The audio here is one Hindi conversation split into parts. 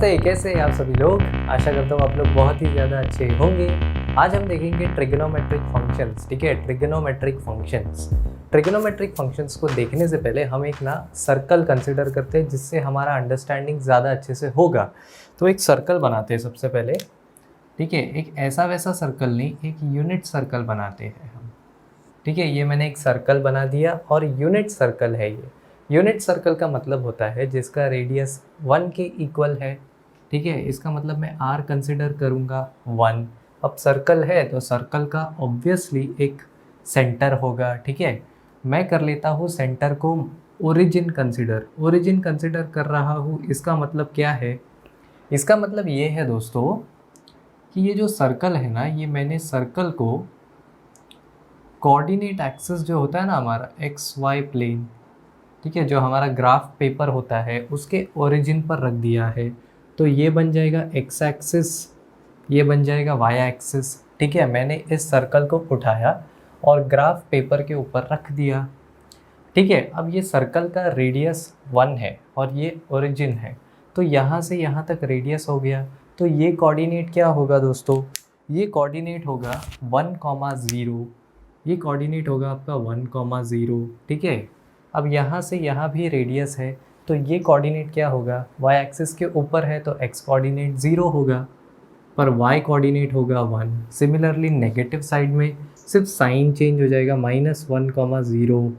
नमस्ते, कैसे हैं आप सभी लोग। आशा करता हूँ आप लोग बहुत ही ज़्यादा अच्छे होंगे। आज हम देखेंगे ट्रिग्नोमेट्रिक फंक्शंस। ठीक है, ट्रिग्नोमेट्रिक फंक्शंस को देखने से पहले हम एक ना सर्कल कंसिडर करते हैं, जिससे हमारा अंडरस्टैंडिंग ज़्यादा अच्छे से होगा। तो एक सर्कल बनाते हैं सबसे पहले। ठीक है, एक ऐसा वैसा सर्कल नहीं, एक यूनिट सर्कल बनाते हैं हम। ठीक है, ये मैंने एक सर्कल बना दिया और यूनिट सर्कल है ये। यूनिट सर्कल का मतलब होता है जिसका रेडियस 1 के इक्वल है। ठीक है, इसका मतलब मैं r कंसिडर करूँगा 1। अब सर्कल है तो सर्कल का ऑब्वियसली एक सेंटर होगा। ठीक है, मैं कर लेता हूँ सेंटर को ओरिजिन कंसिडर कर रहा हूँ। इसका मतलब क्या है? इसका मतलब ये है दोस्तों कि ये जो सर्कल है ना, ये मैंने सर्कल को कोऑर्डिनेट एक्सिस जो होता है ना हमारा एक्स वाई प्लेन, ठीक है, जो हमारा ग्राफ पेपर होता है उसके ओरिजिन पर रख दिया है। तो ये बन जाएगा एक्स एक्सिस, ये बन जाएगा वाई एक्सिस। ठीक है, मैंने इस सर्कल को उठाया और ग्राफ पेपर के ऊपर रख दिया। ठीक है, अब ये सर्कल का रेडियस 1 है और ये ओरिजिन है, तो यहाँ से यहाँ तक रेडियस हो गया। तो ये कोऑर्डिनेट क्या होगा दोस्तों? ये कोऑर्डिनेट होगा 1,0। ये कोऑर्डिनेट होगा आपका 1,0। ठीक है, अब यहाँ से यहाँ भी रेडियस है, तो ये कोऑर्डिनेट क्या होगा? y एक्सिस के ऊपर है तो x कोऑर्डिनेट 0 होगा, पर y कोऑर्डिनेट होगा 1। सिमिलरली नेगेटिव साइड में सिर्फ साइन चेंज हो जाएगा, -1,0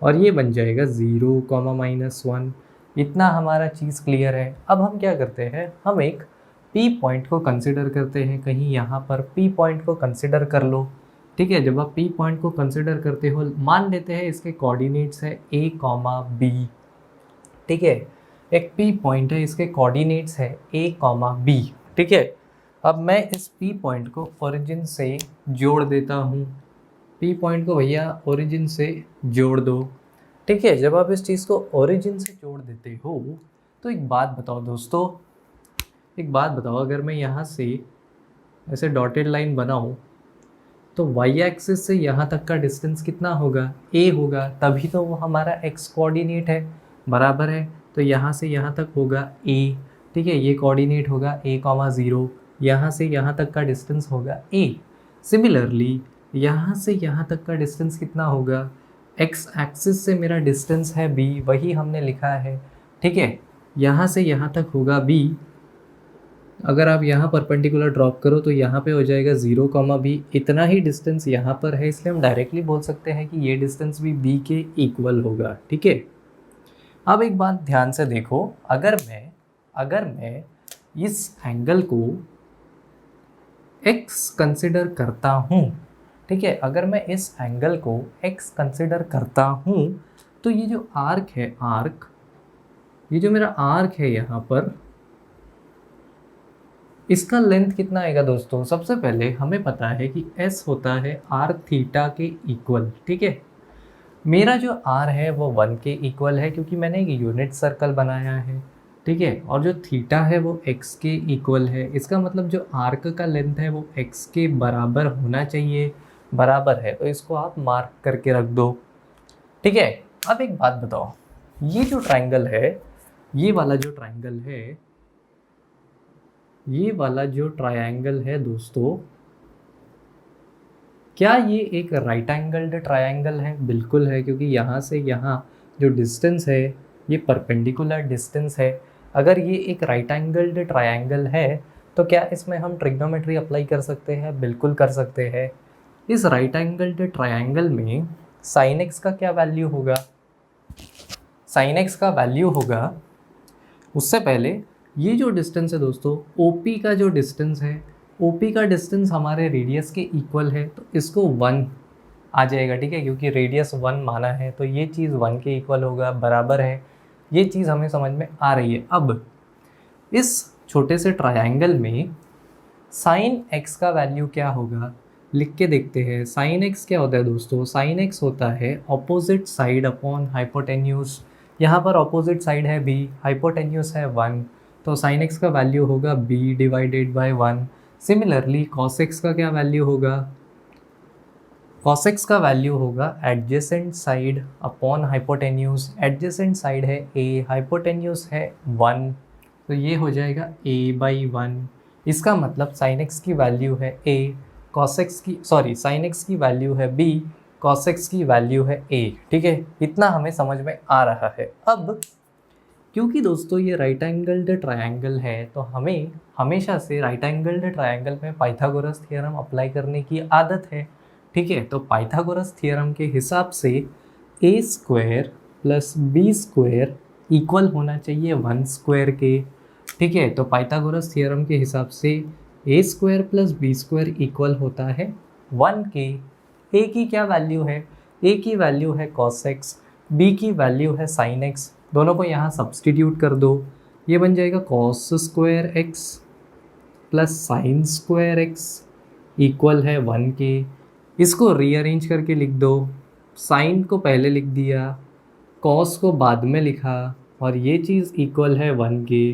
और ये बन जाएगा 0, -1। इतना हमारा चीज़ क्लियर है। अब हम क्या करते हैं, हम एक P पॉइंट को कंसिडर करते हैं। कहीं यहाँ पर P पॉइंट को कंसिडर कर लो। ठीक है, जब आप P पॉइंट को कंसिडर करते हो, मान लेते हैं इसके कोऑर्डिनेट्स है A, B। ठीक है, एक P पॉइंट है, इसके कोऑर्डिनेट्स है A, B। ठीक है, अब मैं इस P पॉइंट को ओरिजिन से जोड़ देता हूँ। P पॉइंट को भैया ओरिजिन से जोड़ दो। ठीक है, जब आप इस चीज़ को ओरिजिन से जोड़ देते हो तो एक बात बताओ दोस्तों, एक बात बताओ, अगर मैं यहाँ से ऐसे डॉटेड लाइन बनाऊँ तो y एक्सिस से यहाँ तक का डिस्टेंस कितना होगा? a होगा, तभी तो वो हमारा x कोऑर्डिनेट है, बराबर है। तो यहाँ से यहाँ तक होगा a। ठीक है, ये कोऑर्डिनेट होगा a, 0। यहाँ से यहाँ तक का डिस्टेंस होगा a। सिमिलरली यहाँ से यहाँ तक का डिस्टेंस कितना होगा? x एक्सिस से मेरा डिस्टेंस है b, वही हमने लिखा है। ठीक है, यहाँ से यहाँ तक होगा b। अगर आप यहाँ परपेंडिकुलर ड्रॉप करो तो यहाँ पे हो जाएगा 0, b। इतना ही डिस्टेंस यहाँ पर है, इसलिए हम डायरेक्टली बोल सकते हैं कि ये डिस्टेंस भी b के इक्वल होगा। ठीक है, अब एक बात ध्यान से देखो, अगर मैं इस एंगल को x कंसिडर करता हूँ, ठीक है, अगर मैं इस एंगल को x कंसिडर करता हूँ, तो ये जो आर्क है, ये जो मेरा आर्क है यहाँ पर, इसका लेंथ कितना आएगा दोस्तों? सबसे पहले हमें पता है कि s होता है r थीटा के इक्वल। ठीक है, मेरा जो r है वो 1 के इक्वल है, क्योंकि मैंने एक यूनिट सर्कल बनाया है। ठीक है, और जो थीटा है वो x के इक्वल है। इसका मतलब जो आर्क का लेंथ है वो x के बराबर होना चाहिए, बराबर है, तो इसको आप मार्क करके रख दो। ठीक है, अब एक बात बताओ, ये जो ट्राइंगल है, ये वाला जो ट्राइंगल है, ये वाला जो ट्रायंगल है दोस्तों, क्या ये एक राइट एंगल्ड ट्रायंगल है? बिल्कुल है, क्योंकि यहाँ से यहाँ जो डिस्टेंस है ये परपेंडिकुलर डिस्टेंस है। अगर ये एक राइट एंगल्ड ट्रायंगल है तो क्या इसमें हम ट्रिग्नोमेट्री अप्लाई कर सकते हैं? बिल्कुल कर सकते हैं। इस राइट एंगल्ड ट्रायंगल में साइन एक्स का क्या वैल्यू होगा? साइन एक्स का वैल्यू होगा, उससे पहले ये जो डिस्टेंस है दोस्तों, OP का जो डिस्टेंस है, OP का डिस्टेंस हमारे रेडियस के इक्वल है, तो इसको 1 आ जाएगा। ठीक है, क्योंकि रेडियस 1 माना है तो ये चीज़ 1 के इक्वल होगा, बराबर है। ये चीज़ हमें समझ में आ रही है। अब इस छोटे से ट्रायंगल में साइन एक्स का वैल्यू क्या होगा, लिख के देखते हैं। साइन एक्स क्या होता है दोस्तों? साइन एक्स होता है ऑपोजिट साइड अपॉन हाइपोटेन्यूज। यहाँ पर ऑपोजिट साइड है b, हाइपोटेन्यूज है 1, तो साइन एक्स का वैल्यू होगा b divided by 1। Similarly cos x का क्या वैल्यू होगा? कॉस एक्स का वैल्यू होगा adjacent side upon hypotenuse. Adjacent side है a, हाइपोटेन्यूज है 1, तो ये हो जाएगा a/1। इसका मतलब sin x की वैल्यू है a, sin x की वैल्यू है b, cos x की वैल्यू है a। ठीक है, इतना हमें समझ में आ रहा है। अब क्योंकि दोस्तों ये राइट एंगल्ड ट्रायंगल है, तो हमें हमेशा से राइट एंगल्ड ट्रायंगल में पाइथागोरस थ्योरम अप्लाई करने की आदत है। ठीक है, तो पाइथागोरस थ्योरम के हिसाब से a square plus b square equal होना चाहिए 1 स्क्वायर के। ठीक है, तो पाइथागोरस थ्योरम के हिसाब से a square plus b square equal होता है 1 के। a की क्या वैल्यू है? a की वैल्यू है cos x, b की वैल्यू है sin x। दोनों को यहाँ सब्सटीट्यूट कर दो, ये बन जाएगा cos square x plus sine square x equal है 1 के। इसको रीअरेंज करके लिख दो, साइन को पहले लिख दिया, कॉस को बाद में लिखा, और ये चीज़ इक्वल है 1 के।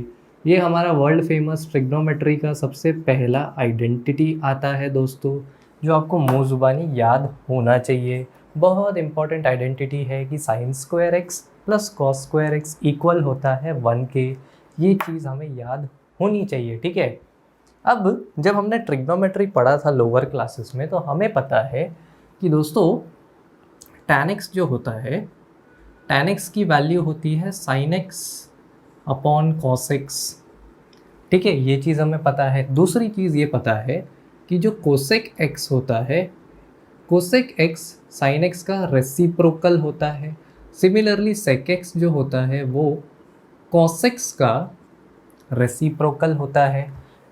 ये हमारा वर्ल्ड फेमस ट्रिग्नोमेट्री का सबसे पहला आइडेंटिटी आता है दोस्तों, जो आपको मुँह ज़ुबानी याद होना चाहिए। बहुत इंपॉर्टेंट आइडेंटिटी है कि sign square x plus cos square x equal होता है 1 के। ये चीज़ हमें याद होनी चाहिए। ठीक है, अब जब हमने ट्रिग्नोमेट्री पढ़ा था लोअर क्लासेस में, तो हमें पता है कि दोस्तों tan x जो होता है, tan x की वैल्यू होती है sin x upon cos x। ठीक है, ये चीज़ हमें पता है। दूसरी चीज़ ये पता है कि जो cosec x होता है, cosec x sin x का रेसिप्रोकल होता है। सिमिलरली sec x जो होता है वो cos x का रेसिप्रोकल होता है।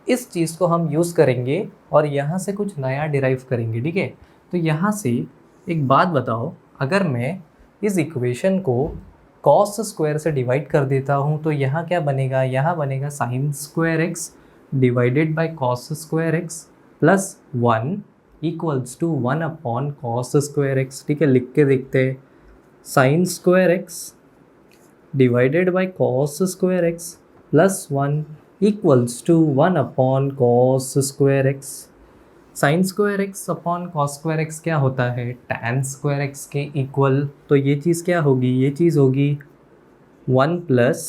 इस चीज़ को हम यूज़ करेंगे और यहाँ से कुछ नया डिराइव करेंगे। ठीक है, तो यहाँ से एक बात बताओ, अगर मैं इस इक्वेशन को cos स्क्वायर से डिवाइड कर देता हूँ तो यहाँ क्या बनेगा? यहाँ बनेगा sin square x divided by cos square x plus 1 equals to 1 upon cos square x. ठीक है, लिख के देखते हैं, sin square x divided by cos square x plus 1 equals to 1 upon cos square x. Sine square x upon cos square x क्या होता है? tan स्क्वायर एक्स के इक्वल। तो ये चीज़ क्या होगी? ये चीज़ होगी 1 plus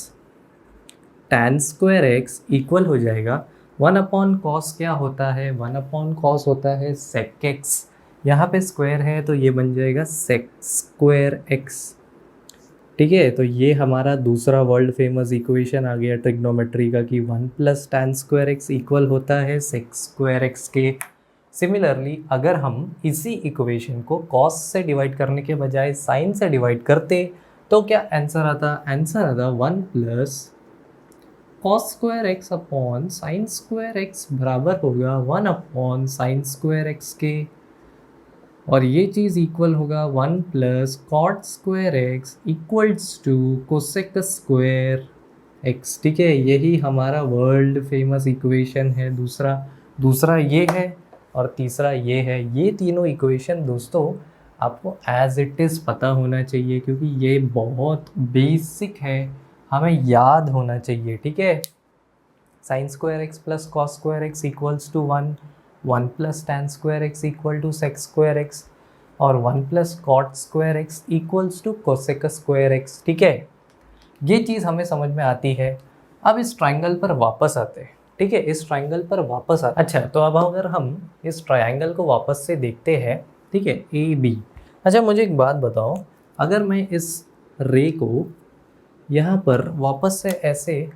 tan square x equal हो जाएगा 1 अपॉन cos। क्या होता है? 1 अपॉन cos होता है sec x। यहाँ पे स्क्वायर है तो ये बन जाएगा sec स्क्वायर x। ठीक है, तो ये हमारा दूसरा वर्ल्ड फेमस इक्वेशन आ गया ट्रिग्नोमेट्री का कि 1 plus tan square x equal होता है sec स्क्वायर एक्स के। सिमिलरली अगर हम इसी इक्वेशन को cos से डिवाइड करने के बजाय sin से डिवाइड करते तो क्या आंसर आता? आंसर आता 1 plus cos square x upon sine square x बराबर होगा 1 अपॉन साइन स्क्वायर एक्स के, और ये चीज़ इक्वल होगा 1 plus cot square x equals to cosec square x. ठीक है, यही हमारा वर्ल्ड फेमस इक्वेशन है। दूसरा ये है और तीसरा ये है। ये तीनों इक्वेशन दोस्तों आपको एज इट इज़ पता होना चाहिए, क्योंकि ये बहुत बेसिक है, हमें याद होना चाहिए। ठीक है, sine square x plus cos square x equals to 1 plus tan square x equal to sec square x, और 1 plus cot square x equals to cosec square x. ठीक है, ये चीज़ हमें समझ में आती है। अब इस ट्राइंगल पर वापस आते हैं। ठीक है, इस ट्राइंगल पर वापस आते। अच्छा, तो अब अगर हम इस ट्राइंगल को वापस से देखते हैं, ठीक है, ए बी। अच्छा, मुझे एक बात बताओ, अगर मैं इस रे को यहाँ पर वापस से ऐसे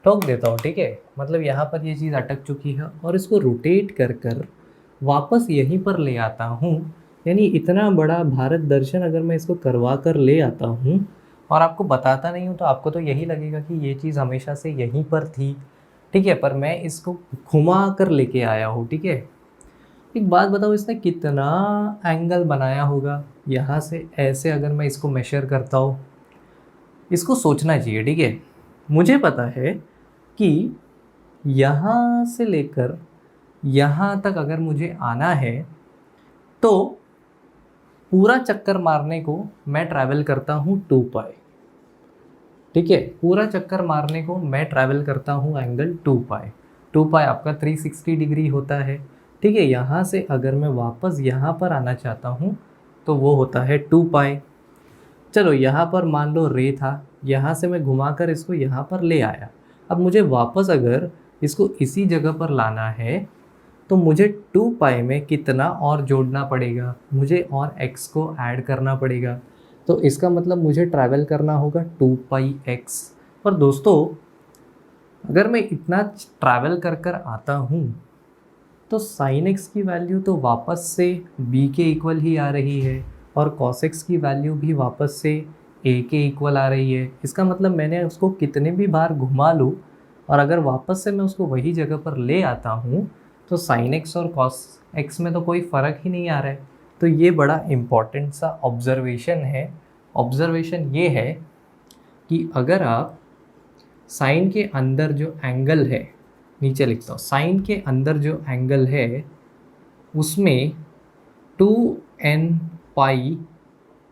ठोक देता हूँ, ठीक है, मतलब यहाँ पर ये चीज़ अटक चुकी है, और इसको रोटेट कर कर वापस यहीं पर ले आता हूँ, यानी इतना बड़ा भारत दर्शन अगर मैं इसको करवा कर ले आता हूँ और आपको बताता नहीं हूँ, तो आपको तो यही लगेगा कि ये चीज़ हमेशा से यहीं पर थी। ठीक है, पर मैं इसको घुमा कर लेके आया हूँ। ठीक है, एक बात बताओ, इसने कितना एंगल बनाया होगा? यहाँ से ऐसे अगर मैं इसको मेशर करता हूँ, इसको सोचना चाहिए। ठीक है, मुझे पता है कि यहाँ से लेकर यहाँ तक अगर मुझे आना है तो पूरा चक्कर मारने को मैं ट्रैवल करता हूँ 2 पाई। ठीक है, पूरा चक्कर मारने को मैं ट्रैवल करता हूँ एंगल 2 पाई। 2 पाई आपका 360 डिग्री होता है। ठीक है, यहाँ से अगर मैं वापस यहाँ पर आना चाहता हूँ तो वो होता है 2 पाई। चलो, यहाँ पर मान लो रे था, यहाँ से मैं घुमाकर इसको यहाँ पर ले आया, अब मुझे वापस अगर इसको इसी जगह पर लाना है तो मुझे 2 पाई में कितना और जोड़ना पड़ेगा, मुझे और x को ऐड करना पड़ेगा। तो इसका मतलब मुझे ट्रैवल करना होगा 2 पाई x। पर दोस्तों अगर मैं इतना ट्रैवल कर कर आता हूँ तो साइन x की वैल्यू तो वापस से b के इक्वल ही आ रही है और cos x की वैल्यू भी वापस से a के इक्वल आ रही है। इसका मतलब मैंने उसको कितने भी बार घुमा लूँ और अगर वापस से मैं उसको वही जगह पर ले आता हूँ तो साइन x और cos x में तो कोई फ़र्क ही नहीं आ रहा है। तो ये बड़ा इम्पॉर्टेंट सा ऑब्जर्वेशन है। ऑब्जर्वेशन ये है कि अगर आप साइन के अंदर जो एंगल है, नीचे लिखता हूँ, साइन के अंदर जो एंगल है उसमें 2n पाई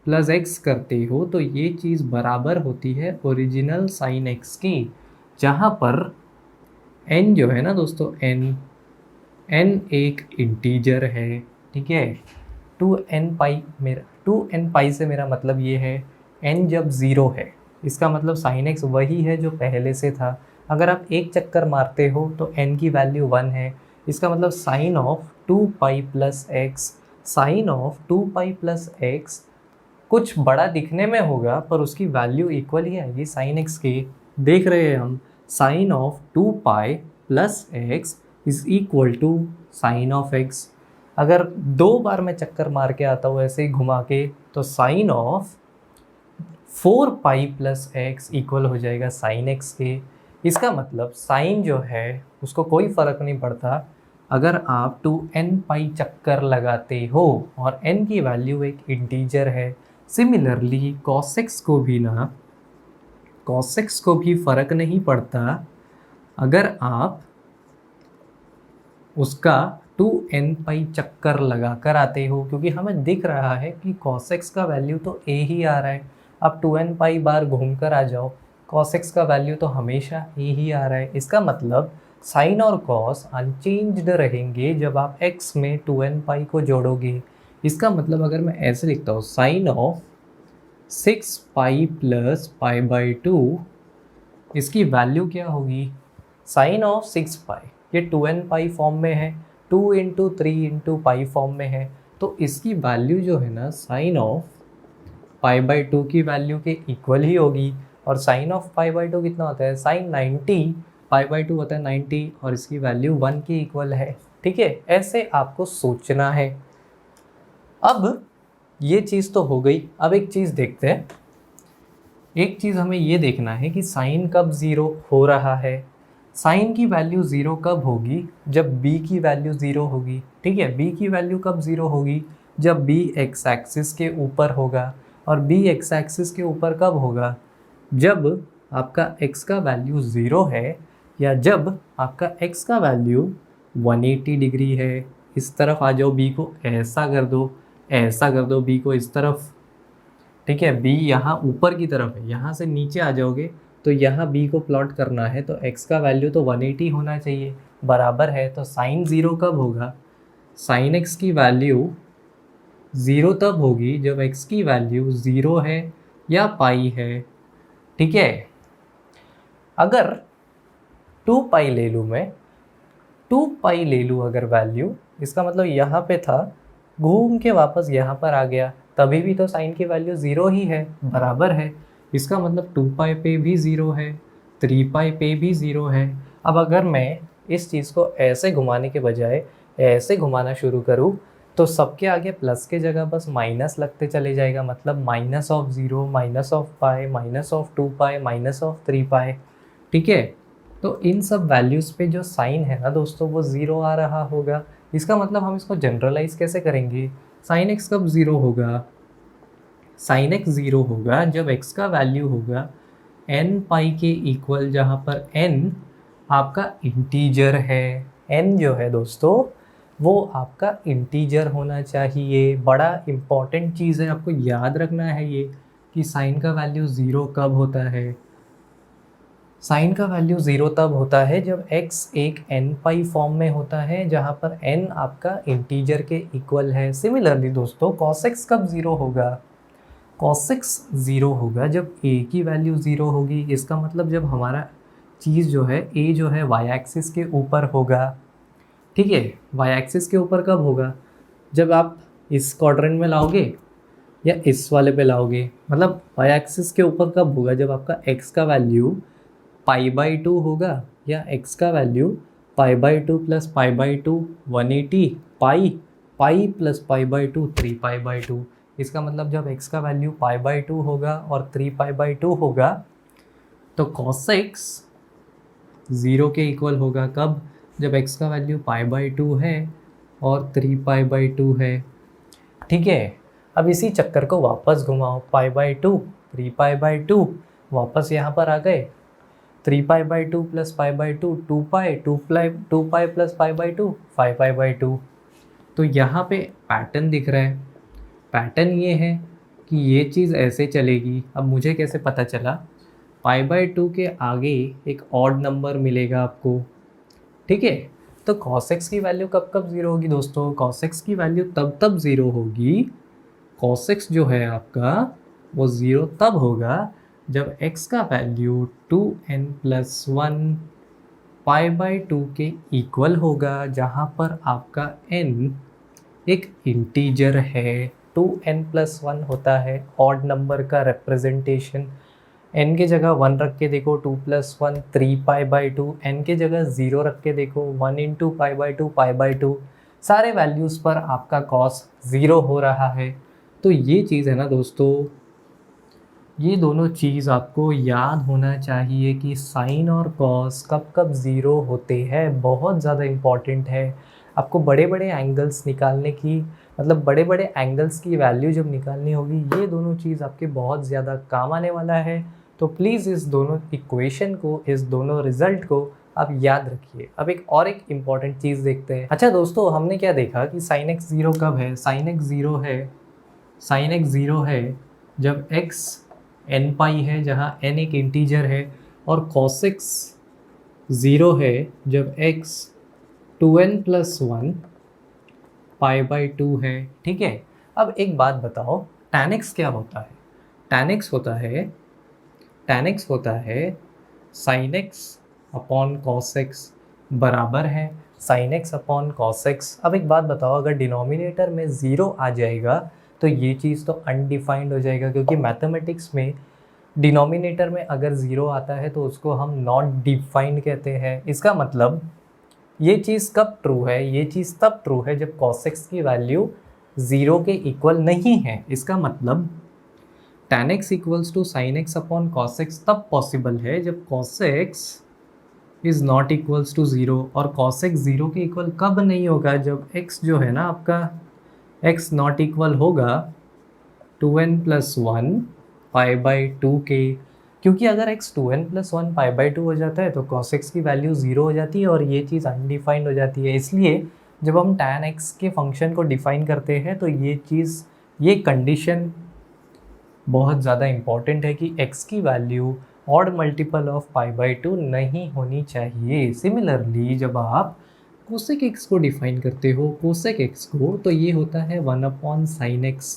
प्लस x करते हो तो ये चीज़ बराबर होती है ओरिजिनल साइन x की, जहाँ पर n जो है ना दोस्तों, n एक इंटीजर है, ठीक है। 2n पाई से मेरा मतलब ये है n जब ज़ीरो है, इसका मतलब साइन x वही है जो पहले से था। अगर आप एक चक्कर मारते हो तो n की वैल्यू 1 है, इसका मतलब sine of 2 pi plus x, sine of 2 pi plus x कुछ बड़ा दिखने में होगा पर उसकी वैल्यू इक्वल ही आएगी साइन x के। देख रहे हैं हम, sine of 2 pi plus x is equal to sine of x। अगर 2 बार मैं चक्कर मार के आता हूँ ऐसे ही घुमा के तो sine of 4 pi plus x equal हो जाएगा साइन x के। इसका मतलब साइन जो है उसको कोई फ़र्क नहीं पड़ता अगर आप 2n पाई चक्कर लगाते हो और n की वैल्यू एक इंटीजर है। सिमिलरली cos x को भी फ़र्क नहीं पड़ता अगर आप उसका 2n पाई चक्कर लगा कर आते हो, क्योंकि हमें दिख रहा है कि cos x का वैल्यू तो a ही आ रहा है। अब 2n पाई बार घूम कर आ जाओ, cos x का वैल्यू तो हमेशा a ही आ रहा है। इसका मतलब साइन और cos अनचेंज्ड रहेंगे जब आप x में 2n पाई को जोड़ोगे। इसका मतलब अगर मैं ऐसे लिखता हूँ, sine of 6 pi plus pi by 2, इसकी वैल्यू क्या होगी, साइन ऑफ 6 पाई, ये 2n पाई फॉर्म में है, 2 इंटू 3 इंटू पाई फॉर्म में है, तो इसकी वैल्यू जो है ना साइन ऑफ पाई बाई 2 की वैल्यू के इक्वल ही होगी। और साइन ऑफ पाई बाई 2 कितना होता है, साइन 90 पाई बाई 2 होता है 90 और इसकी वैल्यू 1 की इक्वल है, ठीक है। ऐसे आपको सोचना है। अब ये चीज़ तो हो गई। अब एक चीज़ देखते हैं, एक चीज़ हमें ये देखना है कि साइन कब ज़ीरो हो रहा है। साइन की वैल्यू ज़ीरो कब होगी, जब b की वैल्यू ज़ीरो होगी, ठीक है। b की वैल्यू कब ज़ीरो होगी, जब b एक्स एक्सिस के ऊपर होगा। और b एक्स एक्सिस के ऊपर कब होगा, जब आपका x का वैल्यू ज़ीरो है या जब आपका x का वैल्यू 180 डिग्री है। इस तरफ आ जाओ, b को ऐसा कर दो, ऐसा कर दो b को इस तरफ, ठीक है। b यहाँ ऊपर की तरफ है, यहाँ से नीचे आ जाओगे तो यहाँ b को प्लॉट करना है तो x का वैल्यू तो 180 होना चाहिए, बराबर है। तो साइन ज़ीरो कब होगा, साइन x की वैल्यू ज़ीरो तब होगी जब x की वैल्यू ज़ीरो है या पाई है, ठीक है। अगर 2 पाई ले लूँ मैं, 2 पाई ले लूँ अगर वैल्यू, इसका मतलब यहाँ पे था, घूम के वापस यहाँ पर आ गया, तभी भी तो साइन की वैल्यू ज़ीरो ही है, बराबर है। इसका मतलब 2 पाई पे भी ज़ीरो है, 3 पाई पे भी ज़ीरो है। अब अगर मैं इस चीज़ को ऐसे घुमाने के बजाय ऐसे घुमाना शुरू करूँ तो सबके आगे प्लस के जगह बस माइनस लगते चले जाएगा, मतलब minus of zero, minus of pi, minus of 2 pi, minus of 3 पाई, ठीक है। तो इन सब वैल्यूज़ पे जो साइन है ना दोस्तों वो ज़ीरो आ रहा होगा। इसका मतलब हम इसको जनरलाइज कैसे करेंगे, साइन एक्स कब ज़ीरो होगा, साइन एक्स ज़ीरो होगा जब x का वैल्यू होगा n पाई के इक्वल, जहाँ पर n आपका इंटीजर है। n जो है दोस्तों वो आपका इंटीजर होना चाहिए। बड़ा इम्पॉर्टेंट चीज़ है, आपको याद रखना है ये कि साइन का वैल्यू ज़ीरो कब होता है। साइन का वैल्यू ज़ीरो तब होता है जब x एक n पाई फॉर्म में होता है, जहाँ पर n आपका इंटीजर के इक्वल है। सिमिलरली दोस्तों cos x कब ज़ीरो होगा, cos x ज़ीरो होगा जब a की वैल्यू ज़ीरो होगी। इसका मतलब जब हमारा चीज़ जो है ए जो है वाई एक्सिस के ऊपर होगा, ठीक है। वाई एक्सिस के ऊपर कब होगा, जब आप इस क्वाड्रेंट में लाओगे या इस वाले पे लाओगे, मतलब वाई एक्सिस के ऊपर कब होगा, जब आपका एक्स का वैल्यू π/2 होगा या x का वैल्यू π/2 प्लस π/2 180 पाई, पाई प्लस π/2 3π/2। इसका मतलब जब x का वैल्यू π/2 होगा और 3π/2 होगा तो cos x 0 के इक्वल होगा। कब, जब x का वैल्यू π/2 है और 3π/2 है, ठीक है। अब इसी चक्कर को वापस घुमाओ, π/2 3π/2, वापस यहाँ पर आ गए, 3π/2 प्लस π/2 2π प्लस π/2 5π/2। तो यहाँ पे पैटर्न दिख रहा है, पैटर्न ये है कि ये चीज़ ऐसे चलेगी। अब मुझे कैसे पता चला, π/2 के आगे एक ऑड नंबर मिलेगा आपको, ठीक है। तो cos x की वैल्यू कब कब ज़ीरो होगी दोस्तों, cos x की वैल्यू तब तब ज़ीरो होगी, cos x जो है आपका वो ज़ीरो तब होगा जब x का वैल्यू 2n+1 π/2 के इक्वल होगा, जहाँ पर आपका n एक इंटीजर है। 2n+1 होता है ऑड नंबर का रिप्रेजेंटेशन। n के जगह 1 रख के देखो 2 + 1 3π/2, n के जगह 0 रख के देखो 1 × π/2 π/2, सारे वैल्यूज़ पर आपका cos 0 हो रहा है। तो ये चीज़ है ना दोस्तों, ये दोनों चीज़ आपको याद होना चाहिए कि साइन और कॉस कब कब ज़ीरो होते हैं, बहुत ज़्यादा इम्पॉर्टेंट है। आपको बड़े बड़े एंगल्स निकालने की, मतलब बड़े बड़े एंगल्स की वैल्यू जब निकालनी होगी, ये दोनों चीज़ आपके बहुत ज़्यादा काम आने वाला है। तो प्लीज़ इस दोनों इक्वेशन को, इस दोनों रिज़ल्ट को आप याद रखिए। अब एक इम्पॉर्टेंट चीज़ देखते हैं। अच्छा दोस्तों, हमने क्या देखा कि साइन x ज़ीरो कब है, साइन x ज़ीरो है जब x n π है, जहाँ n एक इंटीजर है, और cos x 0 है जब x 2n+1 π/2 है, ठीक है। अब एक बात बताओ, tan x क्या होता है, tan x होता है sin x upon cos x बराबर है sin x upon cos x। अब एक बात बताओ, अगर डिनोमिनेटर में 0 आ जाएगा तो ये चीज़ तो अनडिफाइंड हो जाएगा, क्योंकि मैथमेटिक्स में डिनोमिनेटर में अगर 0 आता है तो उसको हम नॉट डिफाइंड कहते हैं। इसका मतलब ये चीज़ कब ट्रू है, ये चीज़ तब ट्रू है जब cos x की वैल्यू 0 के इक्वल नहीं है। इसका मतलब tan x equals to sin x upon cos x तब पॉसिबल है जब cos x is not equals to 0, और cos x 0 के इक्वल कब नहीं होगा, जब x जो है ना आपका x नॉट इक्वल होगा 2n+1 π/2 के, क्योंकि अगर x 2n+1 π/2 हो जाता है तो cos x की वैल्यू 0 हो जाती है और ये चीज़ अनडिफाइंड हो जाती है। इसलिए जब हम tan x के फंक्शन को डिफाइन करते हैं तो ये चीज़, ये कंडीशन बहुत ज़्यादा इम्पॉर्टेंट है कि x की वैल्यू ऑड मल्टीपल ऑफ π/2 नहीं होनी चाहिए। सिमिलरली जब आप कोसेक x को डिफाइन करते हो, कोसेक x को, तो ये होता है 1/sin x,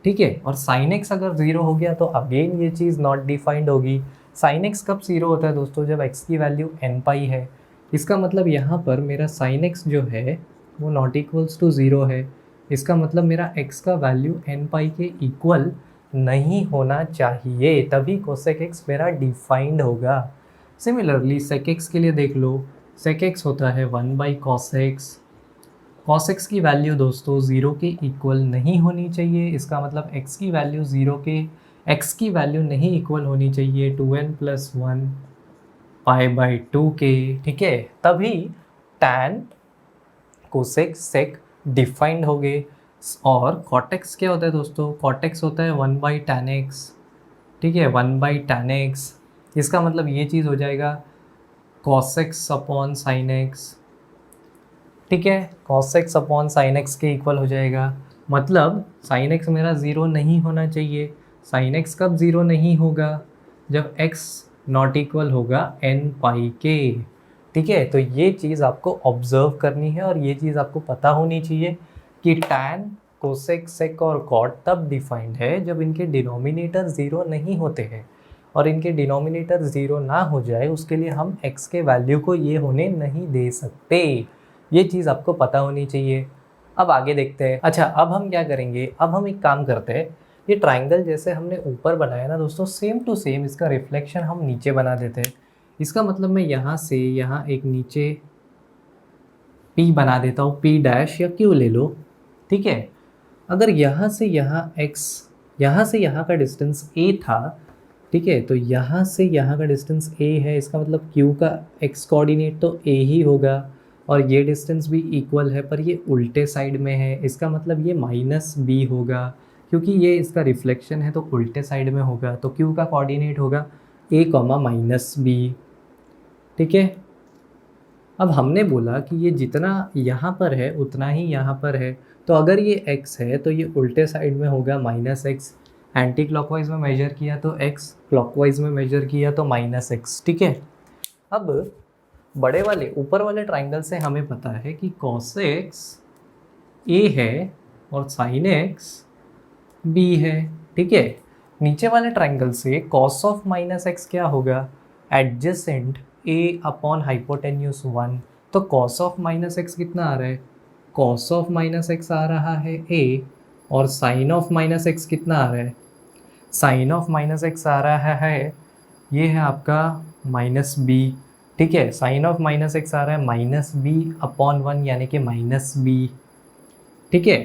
ठीक है। और sin x अगर 0 हो गया तो अगेन ये चीज़ नॉट डिफाइंड होगी। sin x कब 0 होता है दोस्तों, जब x की वैल्यू n π है। इसका मतलब यहाँ पर मेरा sin x जो है वो नॉट इक्वल्स टू 0 है। इसका मतलब मेरा x का वैल्यू n π के इक्वल नहीं होना चाहिए, तभी कोसेक x मेरा डिफाइंड होगा। सिमिलरली सेक x के लिए देख लो, सेक x होता है 1/cos x। cos x की वैल्यू दोस्तों 0 के इक्वल नहीं होनी चाहिए। इसका मतलब x की वैल्यू 0 के, x की वैल्यू नहीं इक्वल होनी चाहिए 2n+1 π/2 के, ठीक है। तभी tan कोसेक सेक डिफाइंड हो गए। और cot x क्या होता है दोस्तों, cot x होता है 1/tan x, ठीक है, 1/tan x। इसका मतलब ये चीज़ हो जाएगा cos x upon sin x, ठीक है, cos x upon sin x के इक्वल हो जाएगा। मतलब sin x मेरा 0 नहीं होना चाहिए। sin x कब 0 नहीं होगा, जब x नॉट इक्वल होगा n π के, ठीक है। तो ये चीज़ आपको ऑब्जर्व करनी है और ये चीज़ आपको पता होनी चाहिए कि tan, कोसेक, सेक और कॉट तब डिफाइंड है जब इनके डिनोमिनेटर 0 नहीं होते हैं। और इनके डिनोमिनेटर 0 ना हो जाए उसके लिए हम x के वैल्यू को ये होने नहीं दे सकते। ये चीज़ आपको पता होनी चाहिए। अब आगे देखते हैं। अच्छा, अब हम क्या करेंगे, अब हम एक काम करते हैं, ये ट्राइंगल जैसे हमने ऊपर बनाया ना दोस्तों, सेम टू सेम इसका रिफ्लेक्शन हम नीचे बना देते हैं। इसका मतलब मैं यहाँ से यहाँ एक नीचे P बना देता हूँ, P डैश या Q ले लो, ठीक है। अगर यहाँ से यहाँ x, यहाँ से यहाँ का डिस्टेंस a था, ठीक है, तो यहाँ से यहाँ का डिस्टेंस a है, इसका मतलब q का x कोऑर्डिनेट तो a ही होगा, और ये डिस्टेंस भी इक्वल है, पर ये उल्टे साइड में है, इसका मतलब ये माइनस b होगा, क्योंकि ये इसका रिफ्लेक्शन है तो उल्टे साइड में होगा, तो q का कोऑर्डिनेट होगा a माइनस b, ठीक है। अब हमने बोला कि ये जितना यहाँ पर है उतना ही यहाँ पर है, तो अगर ये x है तो ये उल्टे साइड में होगा माइनस एक्स, एंटी क्लॉकवाइज में मेजर किया तो x, क्लॉकवाइज में मेजर किया तो माइनस एक्स, ठीक है। अब बड़े वाले ऊपर वाले ट्राइंगल से हमें पता है कि cos x a है और sin x b है, ठीक है। नीचे वाले ट्राइंगल से cos ऑफ माइनस एक्स क्या होगा, एडजेसेंट a अपॉन हाइपोटेन्यूस 1, तो cos ऑफ माइनस एक्स कितना आ रहा है, cos ऑफ माइनस एक्स आ रहा है a, और sin ऑफ माइनस एक्स कितना आ रहा है, sin ऑफ माइनस एक्स आ रहा है, ये है आपका माइनस b, ठीक है। sin ऑफ माइनस एक्स आ रहा है माइनस b अपॉन 1 यानी कि माइनस b, ठीक है।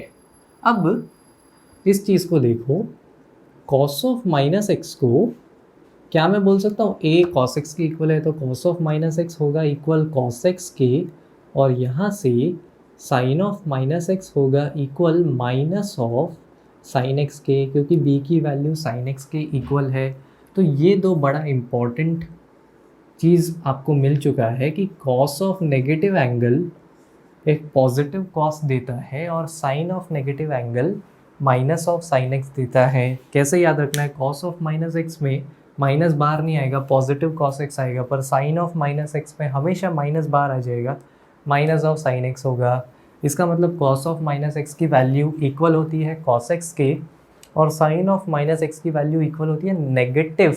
अब इस चीज़ को देखो, cos ऑफ माइनस एक्स को क्या मैं बोल सकता हूँ, a cos x के इक्वल है, तो cos ऑफ माइनस एक्स होगा इक्वल cos x के, और यहाँ से sin ऑफ माइनस एक्स होगा equal minus of sin x के, क्योंकि b की वैल्यू sin x के इक्वल है। तो ये दो बड़ा इम्पॉर्टेंट चीज़ आपको मिल चुका है कि cos ऑफ नेगेटिव एंगल एक पॉजिटिव cos देता है, और sin of negative angle minus of sin x देता है। कैसे याद रखना है, cos ऑफ माइनस एक्स में माइनस बाहर नहीं आएगा, पॉजिटिव cos x आएगा, पर sin ऑफ माइनस एक्स में हमेशा माइनस बाहर आ जाएगा, माइनस ऑफ sin x होगा। इसका मतलब cos ऑफ माइनस एक्स की वैल्यू इक्वल होती है cos x के, और sin ऑफ माइनस एक्स की वैल्यू इक्वल होती है नेगेटिव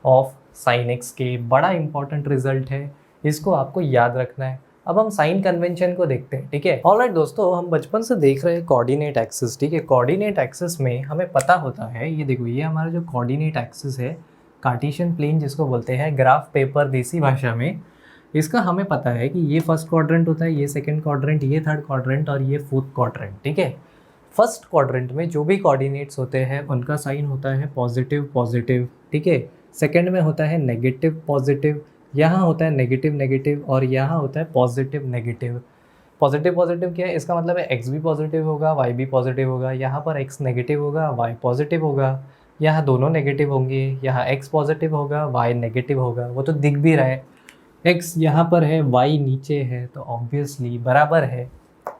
ऑफ sin x के। बड़ा इंपॉर्टेंट रिजल्ट है, इसको आपको याद रखना है। अब हम साइन कन्वेंशन को देखते हैं, ठीक है। ऑलराइट दोस्तों, हम बचपन से देख रहे हैं कोऑर्डिनेट एक्सिस, ठीक है। कोऑर्डिनेट एक्सिस में हमें पता होता है, ये देखो, ये हमारा जो कोऑर्डिनेट एक्सिस है, कार्टेशियन प्लेन जिसको बोलते हैं, ग्राफ पेपर देसी भाषा में, इसका हमें पता है कि ये फर्स्ट क्वाड्रेंट होता है, ये सेकंड क्वाड्रेंट, ये थर्ड क्वाड्रेंट, और ये फोर्थ क्वाड्रेंट, ठीक है। फर्स्ट क्वाड्रेंट में जो भी कोऑर्डिनेट्स होते हैं उनका साइन होता है पॉजिटिव पॉजिटिव, ठीक है। सेकंड में होता है नेगेटिव पॉजिटिव, यहाँ होता है नेगेटिव नेगेटिव, और यहाँ होता है पॉजिटिव नेगेटिव। पॉजिटिव पॉजिटिव क्या है, इसका मतलब है x भी पॉजिटिव होगा, y भी पॉजिटिव होगा, यहाँ पर x नेगेटिव होगा, y पॉजिटिव होगा, यहाँ दोनों नेगेटिव होंगे, यहाँ x पॉजिटिव होगा, y नेगेटिव होगा, वो तो दिख भी रहा है, x यहाँ पर है, y नीचे है, तो ऑब्वियसली बराबर है।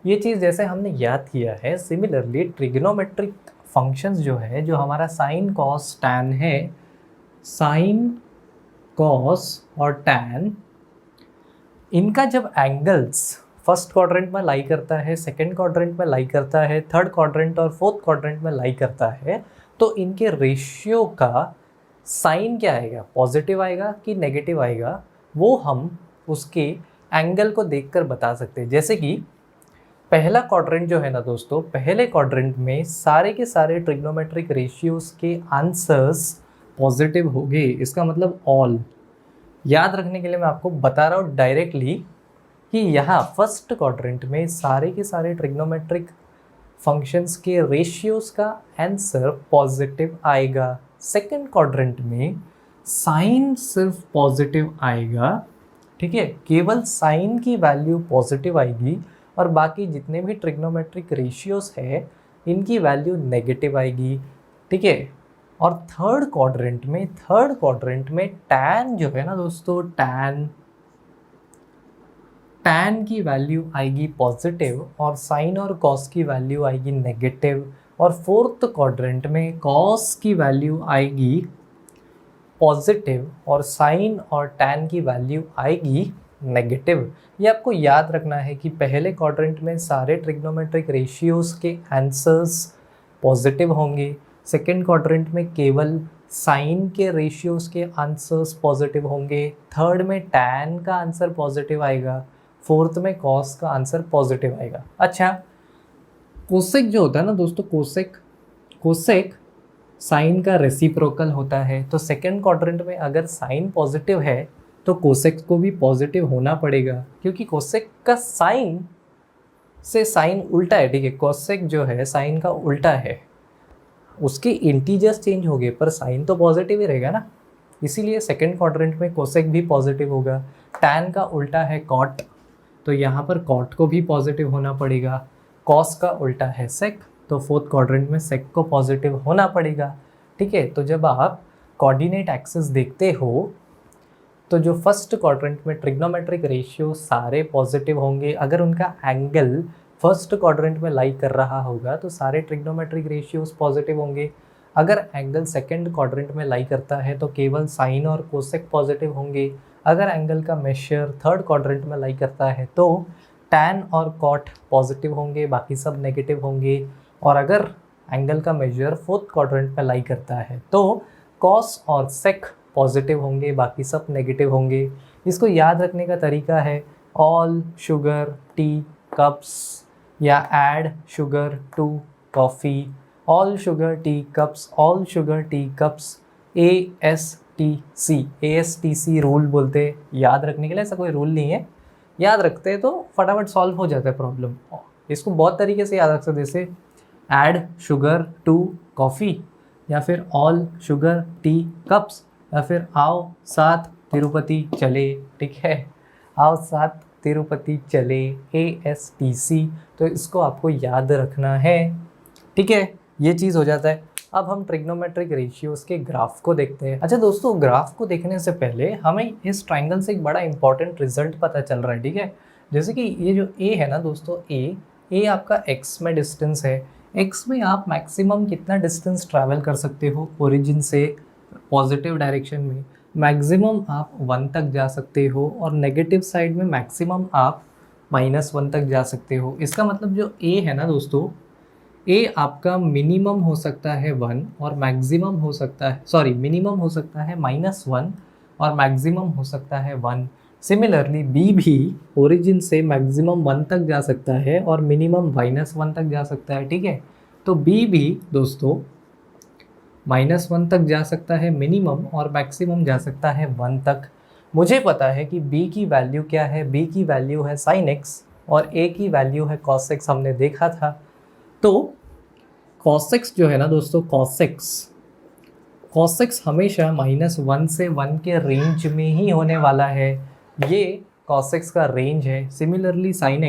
ये चीज़ जैसे हमने याद किया है, सिमिलरली ट्रिग्नोमेट्रिक फंक्शंस जो है, जो हमारा साइन कॉस टैन है, साइन कॉस और टैन, इनका जब एंगल्स फर्स्ट क्वाड्रेंट में लाई करता है, सेकंड क्वाड्रेंट में लाई करता है, थर्ड क्वाड्रेंट और फोर्थ क्वाड्रेंट में लाई करता है, तो इनके रेशियो का साइन क्या आएगा, पॉजिटिव आएगा कि नेगेटिव आएगा, वो हम उसके एंगल को देखकर बता सकते हैं। जैसे कि पहला क्वाड्रेंट जो है ना दोस्तों, पहले क्वाड्रेंट में सारे के सारे ट्रिग्नोमेट्रिक रेशियोज़ के आंसर्स पॉजिटिव होंगे, इसका मतलब ऑल। याद रखने के लिए मैं आपको बता रहा हूँ डायरेक्टली कि यहाँ फर्स्ट क्वाड्रेंट में सारे के सारे ट्रिग्नोमेट्रिक फंक्शंस के रेशियोज़ का आंसर पॉजिटिव आएगा। सेकंड क्वाड्रेंट में साइन सिर्फ पॉजिटिव आएगा, ठीक है, केवल साइन की वैल्यू पॉजिटिव आएगी, और बाकी जितने भी ट्रिग्नोमेट्रिक रेशियोज़ है इनकी वैल्यू नेगेटिव आएगी, ठीक है। और थर्ड क्वाड्रेंट में टैन जो है ना दोस्तों, टैन की वैल्यू आएगी पॉजिटिव, और साइन और कॉस की वैल्यू आएगी नेगेटिव, और फोर्थ क्वाड्रेंट में कॉस की वैल्यू आएगी पॉजिटिव, और साइन और टैन की वैल्यू आएगी नेगेटिव। ये आपको याद रखना है कि पहले क्वाड्रेंट में सारे ट्रिग्नोमेट्रिक रेशियोज़ के आंसर्स पॉजिटिव होंगे, सेकेंड क्वाड्रेंट में केवल साइन के रेशियोज के आंसर्स पॉजिटिव होंगे, थर्ड में टैन का आंसर पॉजिटिव आएगा, फोर्थ में कॉस का आंसर पॉजिटिव आएगा। अच्छा, कोसेक जो होता है ना दोस्तों, कोसेक साइन का रेसिप्रोकल होता है, तो सेकेंड क्वाड्रेंट में अगर साइन पॉजिटिव है तो कोसेक को भी पॉजिटिव होना पड़ेगा, क्योंकि कोसेक का साइन से साइन उल्टा है। ठीक है, कोसेक जो है साइन का उल्टा है, उसके इंटीजर्स चेंज हो गए पर साइन तो पॉजिटिव ही रहेगा ना, इसीलिए सेकेंड क्वाड्रेंट में कोसेक भी पॉजिटिव होगा। टैन का उल्टा है कॉट, तो यहाँ पर कॉट को भी पॉजिटिव होना पड़ेगा। कॉस का उल्टा है सेक, तो फोर्थ क्वाड्रेंट में सेक को पॉजिटिव होना पड़ेगा। ठीक है, तो जब आप कोऑर्डिनेट एक्सिस देखते हो तो जो फर्स्ट क्वाड्रेंट में ट्रिग्नोमेट्रिक रेशियो सारे पॉजिटिव होंगे। अगर उनका एंगल फर्स्ट क्वाड्रेंट में लाई कर रहा होगा तो सारे ट्रिग्नोमेट्रिक रेशियोज पॉजिटिव होंगे। अगर एंगल सेकेंड क्वाड्रेंट में लाई करता है तो केवल साइन और कोसेक पॉजिटिव होंगे। अगर एंगल का मेजर थर्ड क्वाड्रेंट में लाई करता है तो टैन और कॉट पॉजिटिव होंगे, बाकी सब नेगेटिव होंगे। और अगर एंगल का मेजर फोर्थ क्वाड्रेंट में लाई करता है तो कॉस और सेक पॉजिटिव होंगे, बाकी सब नेगेटिव होंगे। इसको याद रखने का तरीका है ऑल शुगर टी कप्स या add sugar to coffee, all sugar tea cups, all sugar tea cups, ASTC rule बोलते हैं याद रखने के लिए। ऐसा कोई रूल नहीं है, याद रखते हैं तो फटाफट सॉल्व हो जाता है प्रॉब्लम। इसको बहुत तरीके से याद रख सकते, जैसे ऐड शुगर टू कॉफ़ी, या फिर ऑल शुगर टी कप्स, या फिर आओ साथ तिरुपति चले। ठीक है, आओ साथ तिरुपति चले, ASTC। तो इसको आपको याद रखना है। ठीक है, ये चीज़ हो जाता है। अब हम ट्रिग्नोमेट्रिक रेशियोज़ के ग्राफ को देखते हैं। अच्छा दोस्तों, ग्राफ को देखने से पहले हमें इस ट्राइंगल से एक बड़ा इंपॉर्टेंट रिजल्ट पता चल रहा है। ठीक है, जैसे कि ये जो A है ना दोस्तों, A आपका x में डिस्टेंस है। x में आप मैक्सिमम कितना डिस्टेंस ट्रैवल कर सकते हो ओरिजिन से पॉजिटिव डायरेक्शन में? मैक्सिमम आप 1 तक जा सकते हो, और नेगेटिव साइड में मैक्सिमम आप -1 तक जा सकते हो। इसका मतलब जो A है ना दोस्तों, A आपका मिनिमम हो सकता है 1 और मैक्सिमम हो सकता है, सॉरी, मिनिमम हो सकता है -1 और मैक्सिमम हो सकता है 1। सिमिलरली B भी ओरिजिन से मैक्सिमम 1 तक जा सकता है और मिनिमम -1 तक जा सकता है। ठीक है, तो B भी दोस्तों -1 तक जा सकता है मिनिमम, और मैक्सिमम जा सकता है 1 तक। मुझे पता है कि B की वैल्यू क्या है। B की वैल्यू है sin x और A की वैल्यू है cos x, हमने देखा था। तो cos x जो है ना दोस्तों, cos x हमेशा -1 से 1 के रेंज में ही होने वाला है। ये cos x का रेंज है। सिमिलरली sin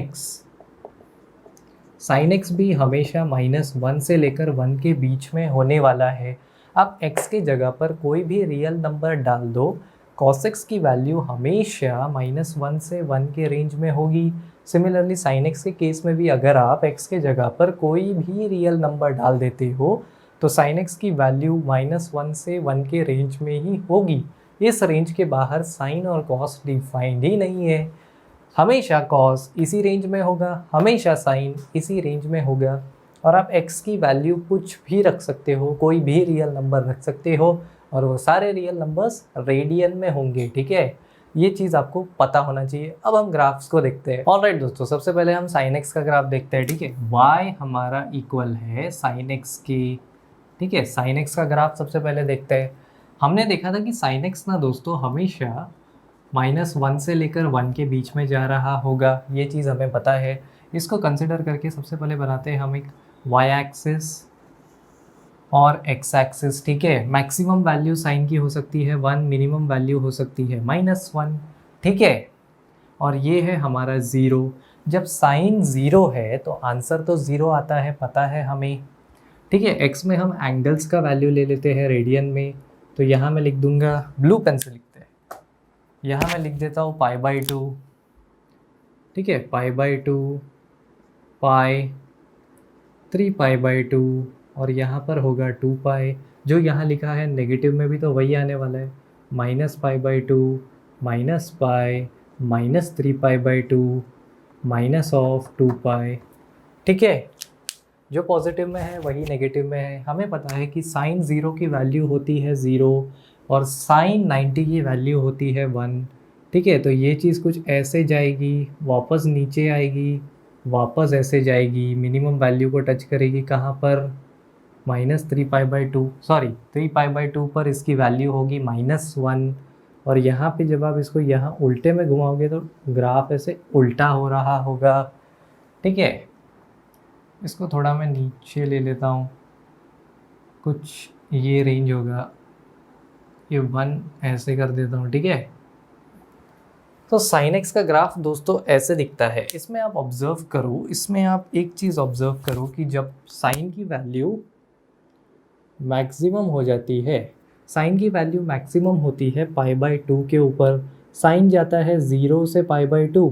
x भी हमेशा -1 से लेकर 1 के बीच में होने वाला है। आप x के जगह पर कोई भी रियल नंबर डाल दो, cos x की वैल्यू हमेशा -1 से 1 के रेंज में होगी। सिमिलरली sin x के केस में भी अगर आप x के जगह पर कोई भी रियल नंबर डाल देते हो तो sin x की वैल्यू -1 से 1 के रेंज में ही होगी। इस रेंज के बाहर sin और cos डिफाइंड ही नहीं है। हमेशा cos इसी रेंज में होगा, हमेशा sin इसी रेंज में होगा। और आप x की वैल्यू कुछ भी रख सकते हो, कोई भी रियल नंबर रख सकते हो, और वो सारे रियल नंबर्स रेडियन में होंगे। ठीक है, ये चीज़ आपको पता होना चाहिए। अब हम ग्राफ्स को देखते हैं। ऑलराइट दोस्तों, सबसे पहले हम sin x का ग्राफ देखते हैं। ठीक है, y हमारा इक्वल है sin x के। ठीक है, sin x का ग्राफ सबसे पहले देखते हैं। हमने देखा था कि sin x ना दोस्तों हमेशा -1 से लेकर 1 के बीच में जा रहा होगा, ये चीज़ हमें पता है। इसको कंसिडर करके सबसे पहले बनाते हैं हम एक y एक्सिस और x एक्सिस। ठीक है, मैक्सिमम वैल्यू साइन की हो सकती है 1, मिनिमम वैल्यू हो सकती है -1। ठीक है, और ये है हमारा 0। जब साइन 0 है तो आंसर तो 0 आता है, पता है हमें। ठीक है, x में हम एंगल्स का वैल्यू ले लेते हैं रेडियन में, तो यहाँ मैं लिख दूंगा, ब्लू पेन से लिखते हैं, यहाँ मैं लिख देता हूँ π/2। ठीक है, π/2, पाई 3π/2, और यहाँ पर होगा 2π। जो यहाँ लिखा है नेगेटिव में भी तो वही आने वाला है, -π/2 -π -3π/2 -2π। ठीक है, जो पॉजिटिव में है वही नेगेटिव में है। हमें पता है कि साइन 0 की वैल्यू होती है 0 और साइन 90 की वैल्यू होती है 1। ठीक है, तो ये चीज़ कुछ ऐसे जाएगी, वापस नीचे आएगी, वापस ऐसे जाएगी, मिनिमम वैल्यू को टच करेगी कहाँ पर, -3π/2, सॉरी 3π/2 पर इसकी वैल्यू होगी -1। और यहाँ पे जब आप इसको यहाँ उल्टे में घुमाओगे तो ग्राफ ऐसे उल्टा हो रहा होगा। ठीक है, इसको थोड़ा मैं नीचे ले लेता हूँ, कुछ ये रेंज होगा, ये 1 ऐसे कर देता हूँ। ठीक है, तो sin x का ग्राफ दोस्तों ऐसे दिखता है। इसमें आप ऑब्जर्व करो, इसमें आप एक चीज़ ऑब्जर्व करो कि जब साइन की वैल्यू मैक्सिमम हो जाती है, साइन की वैल्यू मैक्सिमम होती है π/2 के ऊपर, साइन जाता है 0 से π/2,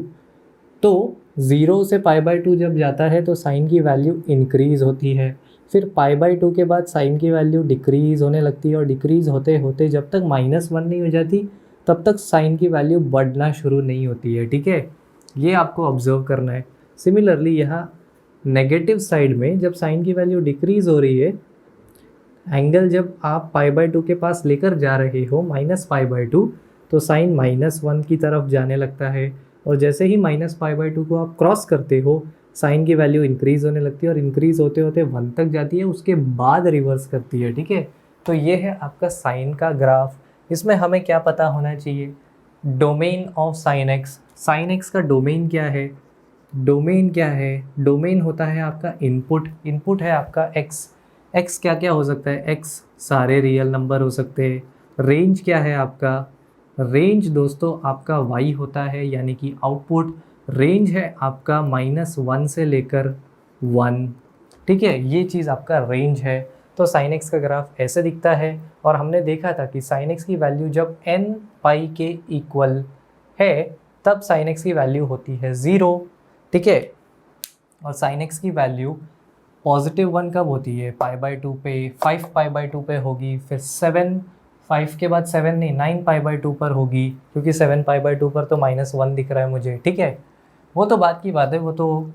तो 0 से π/2 जब जाता है तो साइन की वैल्यू इंक्रीज़ होती है, फिर π/2 के बाद साइन की वैल्यू डिक्रीज़ होने लगती है, और डिक्रीज़ होते होते जब तक -1 नहीं हो जाती तब तक साइन की वैल्यू बढ़ना शुरू नहीं होती है। ठीक है, ये आपको ऑब्जर्व करना है। सिमिलरली यहाँ नेगेटिव साइड में जब साइन की वैल्यू डिक्रीज़ हो रही है, एंगल जब आप π/2 के पास लेकर जा रहे हो -π/2, तो साइन -1 की तरफ जाने लगता है, और जैसे ही -π/2 को आप क्रॉस करते हो साइन की वैल्यू इंक्रीज़ होने लगती है, और इंक्रीज़ होते होते 1 तक जाती है, उसके बाद रिवर्स करती है। ठीक है, तो ये है आपका साइन का ग्राफ। इसमें हमें क्या पता होना चाहिए, domain of sine x. Sine x का डोमेन क्या है, डोमेन क्या है, डोमेन होता है आपका इनपुट, इनपुट है आपका एक्स। एक्स क्या क्या हो सकता है, एक्स सारे रियल नंबर हो सकते हैं। रेंज क्या है आपका, रेंज दोस्तों आपका वाई होता है, यानी कि आउटपुट। रेंज है आपका -1 से लेकर 1। ठीक है, ये चीज़ आपका रेंज है। तो साइन एक्स का ग्राफ ऐसे दिखता है, और हमने देखा था कि साइन एक्स की वैल्यू जब n के इक्वल है तब साइन एक्स की वैल्यू होती है 0। ठीक है, और साइन एक्स की वैल्यू +1 कब होती है, π/2 पे, 5π/2 पे होगी, फिर 5 के बाद 7 नहीं 9π/2 पर होगी, क्योंकि 7π/2 पर तो -1 दिख रहा है मुझे। ठीक है, वो तो बात की बात है, वो तो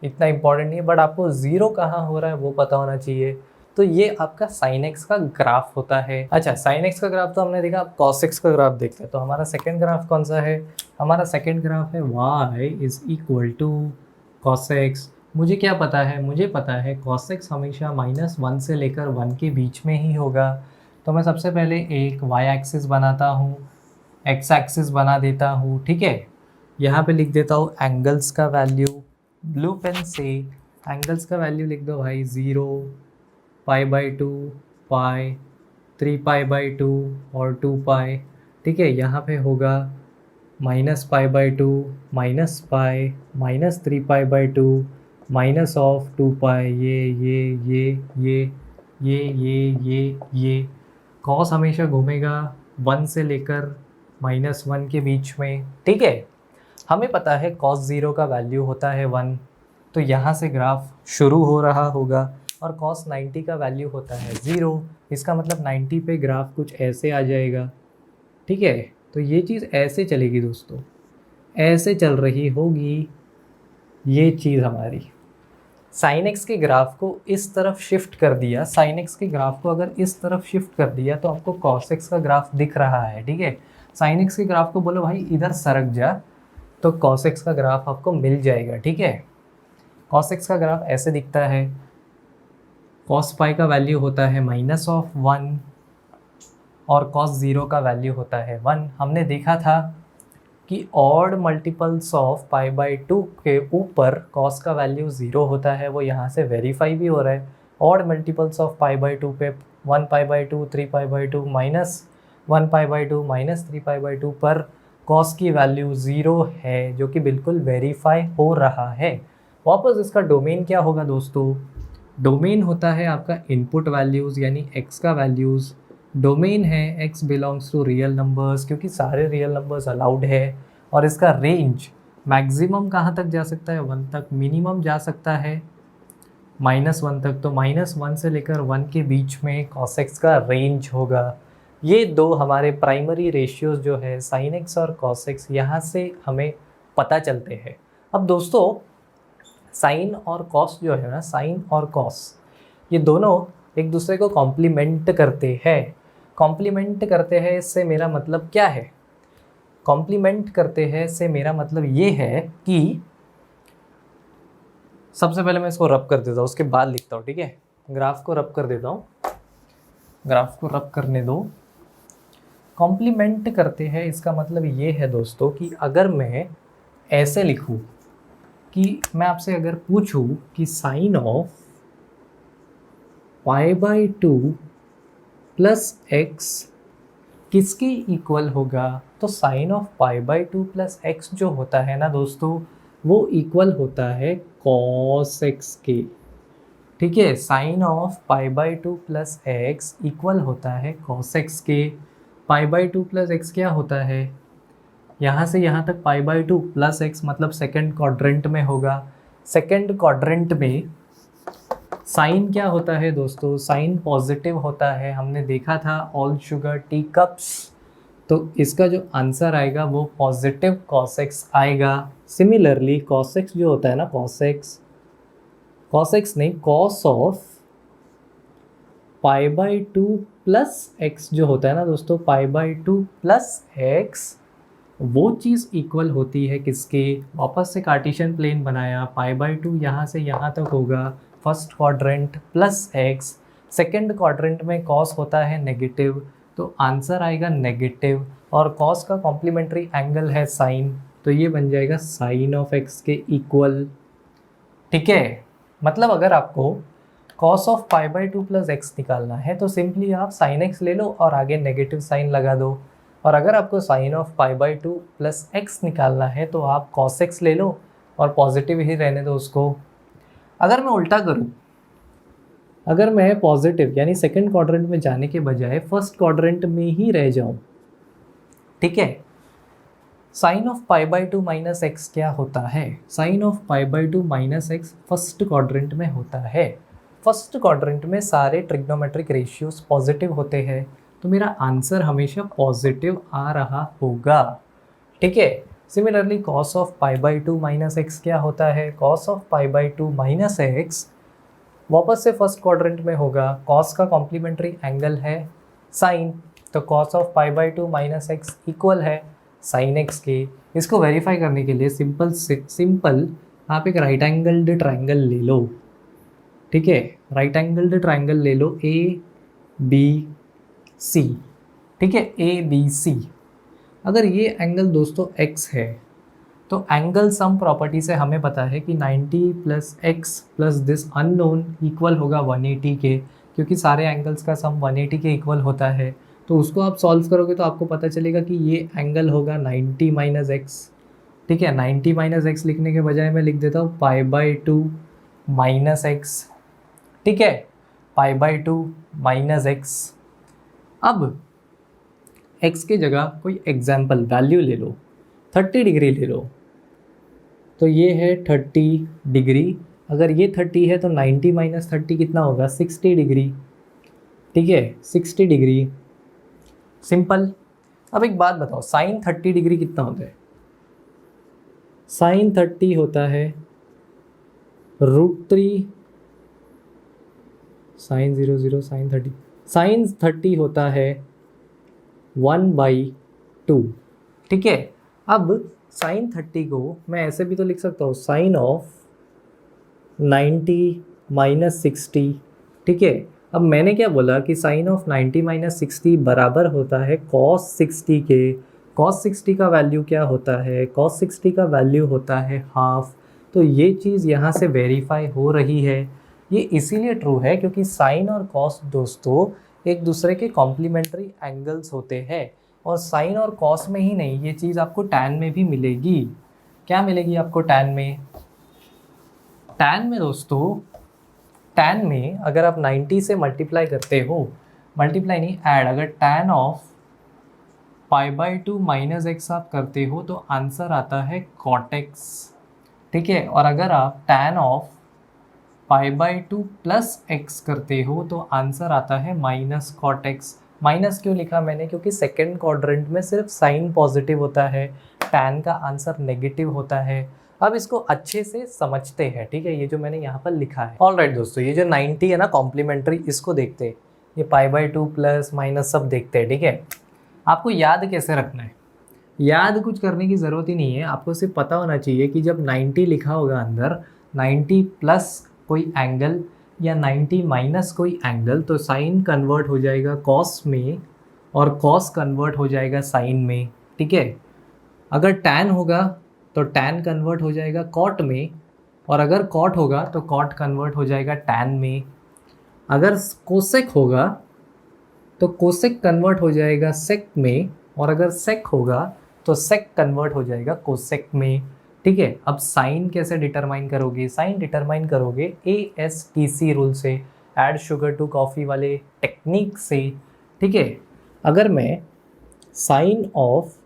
इतना इंपॉर्टेंट नहीं है, बट आपको 0 कहाँ हो रहा है वो पता होना चाहिए। तो ये आपका साइन एक्स का ग्राफ होता है। अच्छा, साइन एक्स का ग्राफ तो हमने देखा, अब कॉस एक्स का ग्राफ देखते हैं। तो हमारा सेकेंड ग्राफ कौन सा है, हमारा सेकेंड ग्राफ है y = cos x। मुझे क्या पता है, मुझे पता है cos x हमेशा -1 से लेकर 1 के बीच में ही होगा। तो मैं सबसे पहले एक y एक्सिस बनाता हूँ, x एक्सिस बना देता हूँ। ठीक है, यहाँ पे लिख देता हूँ एंगल्स का वैल्यू, ब्लू पेन से एंगल्स का वैल्यू लिख दो भाई, 0, π/2, पाई, 3π/2 और 2π। ठीक है, यहाँ पे होगा -π/2, -π, -3π/2, -2π, ये कॉस हमेशा घूमेगा 1 से लेकर -1 के बीच में। ठीक है, हमें पता है cos 0 का वैल्यू होता है 1, तो यहाँ से ग्राफ शुरू हो रहा होगा, और cos 90 का वैल्यू होता है 0। इसका मतलब 90 पे ग्राफ कुछ ऐसे आ जाएगा। ठीक है, तो ये चीज़ ऐसे चलेगी दोस्तों, ऐसे चल रही होगी ये चीज़ हमारी। साइन एक्स के ग्राफ को इस तरफ शिफ्ट कर दिया, साइन एक्स के ग्राफ को अगर इस तरफ शिफ्ट कर दिया तो आपको कॉस एक्स का ग्राफ दिख रहा है। ठीक है, साइन एक्स के ग्राफ को बोलो भाई इधर सरक जा, तो कॉस एक्स का ग्राफ आपको मिल जाएगा। ठीक है, कॉस एक्स का ग्राफ ऐसे दिखता है, कॉस पाई का वैल्यू होता है -1 और कॉस 0 का वैल्यू होता है 1। हमने देखा था कि ऑड मल्टीपल्स ऑफ π/2 के ऊपर कॉस का वैल्यू 0 होता है, वो यहाँ से वेरीफाई भी हो रहा है। ऑड मल्टीपल्स ऑफ π/2 पे 1π/2, 3π/2, -1π/2, -3π/2 पर कॉस की वैल्यू 0 है, जो कि बिल्कुल वेरीफाई हो रहा है। वापस इसका डोमेन क्या होगा दोस्तों, डोमेन होता है आपका इनपुट वैल्यूज़ यानी x का वैल्यूज़। डोमेन है x belongs to real numbers, क्योंकि सारे रियल नंबर्स अलाउड है। और इसका रेंज मैक्सिमम कहाँ तक जा सकता है, 1 तक, मिनिमम जा सकता है -1 तक। तो -1 से लेकर 1 के बीच में cos x का रेंज होगा। ये दो हमारे प्राइमरी रेशियोज़ जो है sin x और cos x, यहाँ से हमें पता चलते हैं। अब दोस्तों साइन और कॉस जो है ना, साइन और कॉस ये दोनों एक दूसरे को कॉम्प्लीमेंट करते हैं। कॉम्प्लीमेंट करते हैं इससे मेरा मतलब क्या है? कॉम्प्लीमेंट करते हैं इससे मेरा मतलब ये है कि सबसे पहले मैं इसको रब कर देता हूँ, उसके बाद लिखता हूँ, ठीक है। ग्राफ को रब कर देता हूँ, ग्राफ को रब करने दो। कॉम्प्लीमेंट करते हैं इसका मतलब ये है दोस्तों कि अगर मैं ऐसे लिखूँ कि मैं आपसे अगर पूछूँ कि साइन ऑफ π/2 प्लस एक्स किसके इक्वल होगा, तो साइन ऑफ π/2 प्लस एक्स जो होता है ना दोस्तों, वो इक्वल होता है कॉस एक्स के। ठीक है, sine of π/2 plus x equal होता है कॉस एक्स के। π/2 प्लस एक्स क्या होता है? यहाँ से यहाँ तक π/2 प्लस एक्स मतलब सेकेंड क्वाड्रेंट में होगा। सेकेंड क्वाड्रेंट में साइन क्या होता है दोस्तों? साइन पॉजिटिव होता है, हमने देखा था ऑल शुगर टी कप्स। तो इसका जो आंसर आएगा वो पॉजिटिव cos x आएगा। सिमिलरली cos x जो होता है ना, cos x नहीं, cos ऑफ π/2 प्लस एक्स जो होता है ना दोस्तों, π/2 प्लस एक्स, वो चीज़ इक्वल होती है किसके? वापस से कार्टेशियन प्लेन बनाया, π/2 यहाँ से यहाँ तक होगा first quadrant plus x. Second quadrant में कॉस होता है नेगेटिव, तो आंसर आएगा नेगेटिव। और कॉस का कॉम्प्लीमेंट्री एंगल है साइन, तो ये बन जाएगा साइन ऑफ एक्स के इक्वल। ठीक है, मतलब अगर आपको कॉस ऑफ π/2 प्लस एक्स निकालना है तो सिंपली आप साइन एक्स ले लो और आगे नेगेटिव साइन लगा दो। और अगर आपको साइन ऑफ π/2 प्लस एक्स निकालना है तो आप कॉस एक्स ले लो और पॉजिटिव ही रहने दो उसको। अगर मैं उल्टा करूं, अगर मैं पॉजिटिव यानी सेकंड क्वाड्रेंट में जाने के बजाय फर्स्ट क्वाड्रेंट में ही रह जाऊं, ठीक है, साइन ऑफ π/2 माइनस एक्स क्या होता है? Sine of π/2 minus x first quadrant में होता है। फर्स्ट क्वाड्रेंट में सारे ट्रिग्नोमेट्रिक रेशियोज पॉजिटिव होते हैं, तो मेरा आंसर हमेशा पॉजिटिव आ रहा होगा। ठीक है, similarly cos of π/2 minus x क्या होता है? कॉस ऑफ π/2 माइनस एक्स वापस से फर्स्ट क्वाड्रेंट में होगा। कॉस का कॉम्प्लीमेंट्री एंगल है साइन, तो cos of π/2 minus x equal है साइन एक्स के। इसको वेरीफाई करने के लिए सिंपल आप एक राइट एंगल्ड ट्राइंगल ले लो। ठीक है, राइट एंगल्ड ट्राइंगल ले लो ABC। ठीक है, ABC। अगर ये एंगल दोस्तों x है तो एंगल सम प्रॉपर्टी से हमें पता है कि 90 plus x plus this unknown equal होगा 180 के, क्योंकि सारे एंगल्स का सम 180 के इक्वल होता है। तो उसको आप सॉल्व करोगे तो आपको पता चलेगा कि ये एंगल होगा 90 माइनस एक्स। ठीक है, 90 माइनस एक्स लिखने के बजाय मैं लिख देता हूँ π/2 माइनस एक्स। ठीक है, π/2 माइनस एक्स। अब x की जगह कोई एग्जाम्पल वैल्यू ले लो, 30 डिग्री ले लो, तो ये है 30 डिग्री। अगर ये 30 है तो 90 माइनस 30 कितना होगा? 60 डिग्री। ठीक है, 60 डिग्री, सिंपल। अब एक बात बताओ, साइन 30 डिग्री कितना होता है? साइन 30 होता है √3 साइन 0 साइन 30 होता है 1/2। ठीक है, अब साइन 30 को मैं ऐसे भी तो लिख सकता हूँ, साइन ऑफ 90 माइनस 60। ठीक है, अब मैंने क्या बोला कि साइन ऑफ 90 माइनस 60 बराबर होता है कॉस 60 के। कॉस 60 का वैल्यू क्या होता है? कॉस 60 का वैल्यू होता है हाफ। तो ये चीज़ यहाँ से वेरीफाई हो रही है। ये इसीलिए ट्रू है क्योंकि साइन और कॉस दोस्तों एक दूसरे के कॉम्प्लीमेंट्री एंगल्स होते हैं। और साइन और कॉस में ही नहीं, ये चीज़ आपको टैन में भी मिलेगी। क्या मिलेगी आपको टैन में? टैन में दोस्तों, टैन में अगर आप 90 से मल्टीप्लाई करते हो, मल्टीप्लाई नहीं ऐड, अगर टैन ऑफ π/2 माइनस एक्स आप करते हो तो आंसर आता है cot x। ठीक है, और अगर आप टैन ऑफ π/2 प्लस एक्स करते हो तो आंसर आता है माइनस cot x। माइनस क्यों लिखा मैंने? क्योंकि सेकेंड क्वाड्रेंट में सिर्फ साइन पॉजिटिव होता है, टैन का आंसर नेगेटिव होता है। अब इसको अच्छे से समझते हैं, ठीक है, ये जो मैंने यहाँ पर लिखा है। ऑलराइट दोस्तों, ये जो 90 है ना कॉम्प्लीमेंट्री, इसको देखते हैं, ये π/2 प्लस माइनस सब देखते हैं, ठीक है। आपको याद कैसे रखना है, याद कुछ करने की ज़रूरत ही नहीं है, आपको सिर्फ पता होना चाहिए कि जब 90 लिखा होगा अंदर, 90 प्लस कोई एंगल या 90 माइनस कोई एंगल, तो साइन कन्वर्ट हो जाएगा कॉस में और कॉस कन्वर्ट हो जाएगा साइन में, ठीक है। अगर टैन होगा तो टैन कन्वर्ट हो जाएगा कॉट में, और अगर कॉट होगा तो कॉट कन्वर्ट हो जाएगा टैन में। अगर कोसेक होगा तो कोसेक कन्वर्ट हो जाएगा सेक में, और अगर सेक होगा तो सेक कन्वर्ट हो जाएगा कोसेक में, ठीक है। अब साइन कैसे डिटरमाइन करोगे, साइन डिटरमाइन करोगे ASTC रूल से, ऐड शुगर टू कॉफ़ी वाले टेक्निक से, ठीक है। अगर मैं साइन ऑफ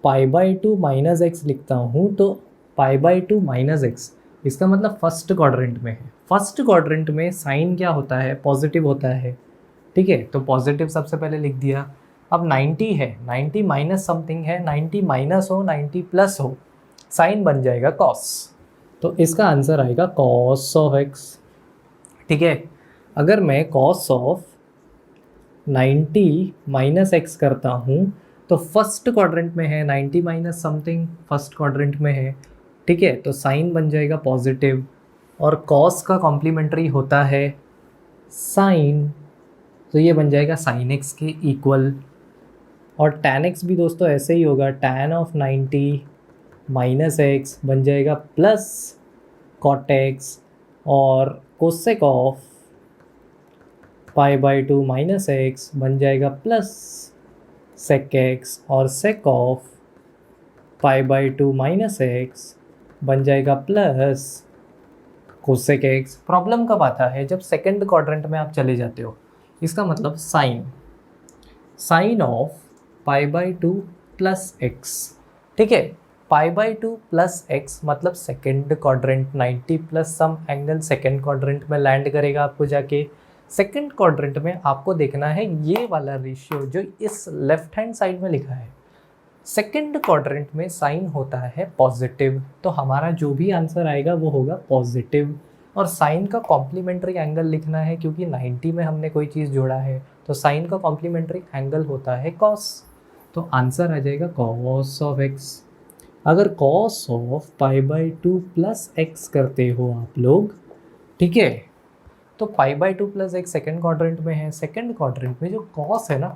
π/2 माइनस एक्स लिखता हूँ तो π/2 माइनस एक्स, इसका मतलब फर्स्ट क्वाड्रेंट में है। फर्स्ट क्वाड्रेंट में साइन क्या होता है, पॉजिटिव होता है, ठीक है, तो पॉजिटिव सबसे पहले लिख दिया। अब 90 है, 90 माइनस समथिंग है, 90 माइनस हो 90 प्लस हो, साइन बन जाएगा कॉस, तो इसका आंसर आएगा कॉस ऑफ एक्स, ठीक है। अगर मैं कॉस ऑफ 90 माइनस एक्स करता हूँ तो फर्स्ट क्वाड्रेंट में है, 90 माइनस समथिंग फर्स्ट क्वाड्रेंट में है, ठीक है, तो साइन बन जाएगा पॉजिटिव, और कॉस का कॉम्प्लीमेंट्री होता है साइन, तो ये बन जाएगा साइन एक्स के इक्वल। और टैन एक्स भी दोस्तों ऐसे ही होगा, टैन ऑफ 90 माइनस एक्स बन जाएगा प्लस कॉट एक्स, और कोसेक ऑफ π/2 माइनस एक्स बन जाएगा प्लस सेक एक्स, और सेक ऑफ π/2 माइनस एक्स बन जाएगा प्लस कोसेक एक्स। प्रॉब्लम कब आता है, जब सेकंड क्वाड्रेंट में आप चले जाते हो। इसका मतलब साइन ऑफ π/2 प्लस एक्स, ठीक है, π/2 प्लस एक्स मतलब second quadrant, 90 plus some angle second quadrant में लैंड करेगा आपको जाके। सेकंड क्वाड्रेंट में आपको देखना है ये वाला रेशियो जो इस लेफ्ट हैंड साइड में लिखा है, सेकंड क्वाड्रेंट में साइन होता है पॉजिटिव, तो हमारा जो भी आंसर आएगा वो होगा पॉजिटिव। और साइन का कॉम्प्लीमेंट्री एंगल लिखना है, क्योंकि 90 में हमने कोई चीज़ जोड़ा है, तो साइन का कॉम्प्लीमेंट्री एंगल होता है कॉस, तो आंसर आ जाएगा कॉस ऑफ एक्स। अगर कॉस ऑफ π/2 प्लस एक्स करते हो आप लोग, ठीक है, तो π/2 प्लस एक्स सेकेंड क्वाड्रेंट में है, सेकेंड क्वाड्रेंट में जो कॉस है ना,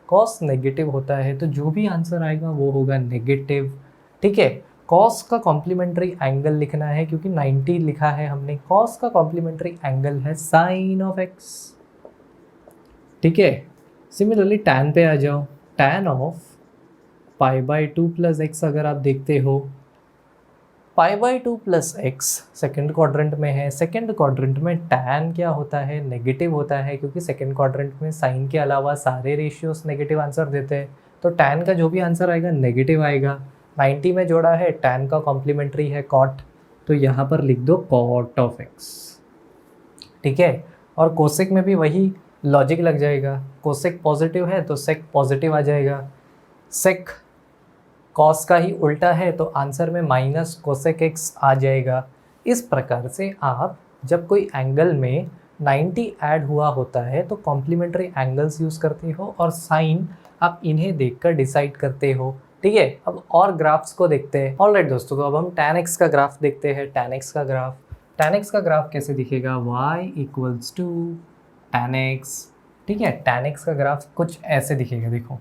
कॉस नेगेटिव होता है, तो जो भी आंसर आएगा वो होगा नेगेटिव, ठीक है। कॉस का कॉम्प्लीमेंट्री एंगल लिखना है, क्योंकि 90 लिखा है हमने, कॉस का कॉम्प्लीमेंट्री एंगल है साइन ऑफ एक्स, ठीक है। सिमिलरली टैन पे आ जाओ, टैन ऑफ π/2 प्लस एक्स अगर आप देखते हो, π/2 प्लस एक्स सेकेंड क्वाड्रेंट में है, सेकेंड क्वाड्रेंट में टैन क्या होता है, नेगेटिव होता है, क्योंकि सेकेंड क्वाड्रेंट में साइन के अलावा सारे रेशियोज नेगेटिव आंसर देते हैं, तो टैन का जो भी आंसर आएगा नेगेटिव आएगा। 90 में जोड़ा है, टैन का कॉम्प्लीमेंट्री है कॉट, तो यहाँ पर लिख दो कॉट ऑफ एक्स, ठीक है। और कोसेक में भी वही लॉजिक लग जाएगा, कोसेक पॉजिटिव है तो सेक पॉजिटिव आ जाएगा, सेक कॉस का ही उल्टा है तो आंसर में माइनस कोसेक एक्स आ जाएगा। इस प्रकार से आप जब कोई एंगल में 90 ऐड हुआ होता है तो कॉम्प्लीमेंट्री एंगल्स यूज़ करते हो, और साइन आप इन्हें देखकर डिसाइड करते हो, ठीक है। अब और ग्राफ्स को देखते हैं। ऑलराइट दोस्तों, तो अब हम tan x का ग्राफ देखते हैं। tan x का ग्राफ कैसे दिखेगा, y = tan x, ठीक है। tan x का ग्राफ कुछ ऐसे दिखेगा, देखो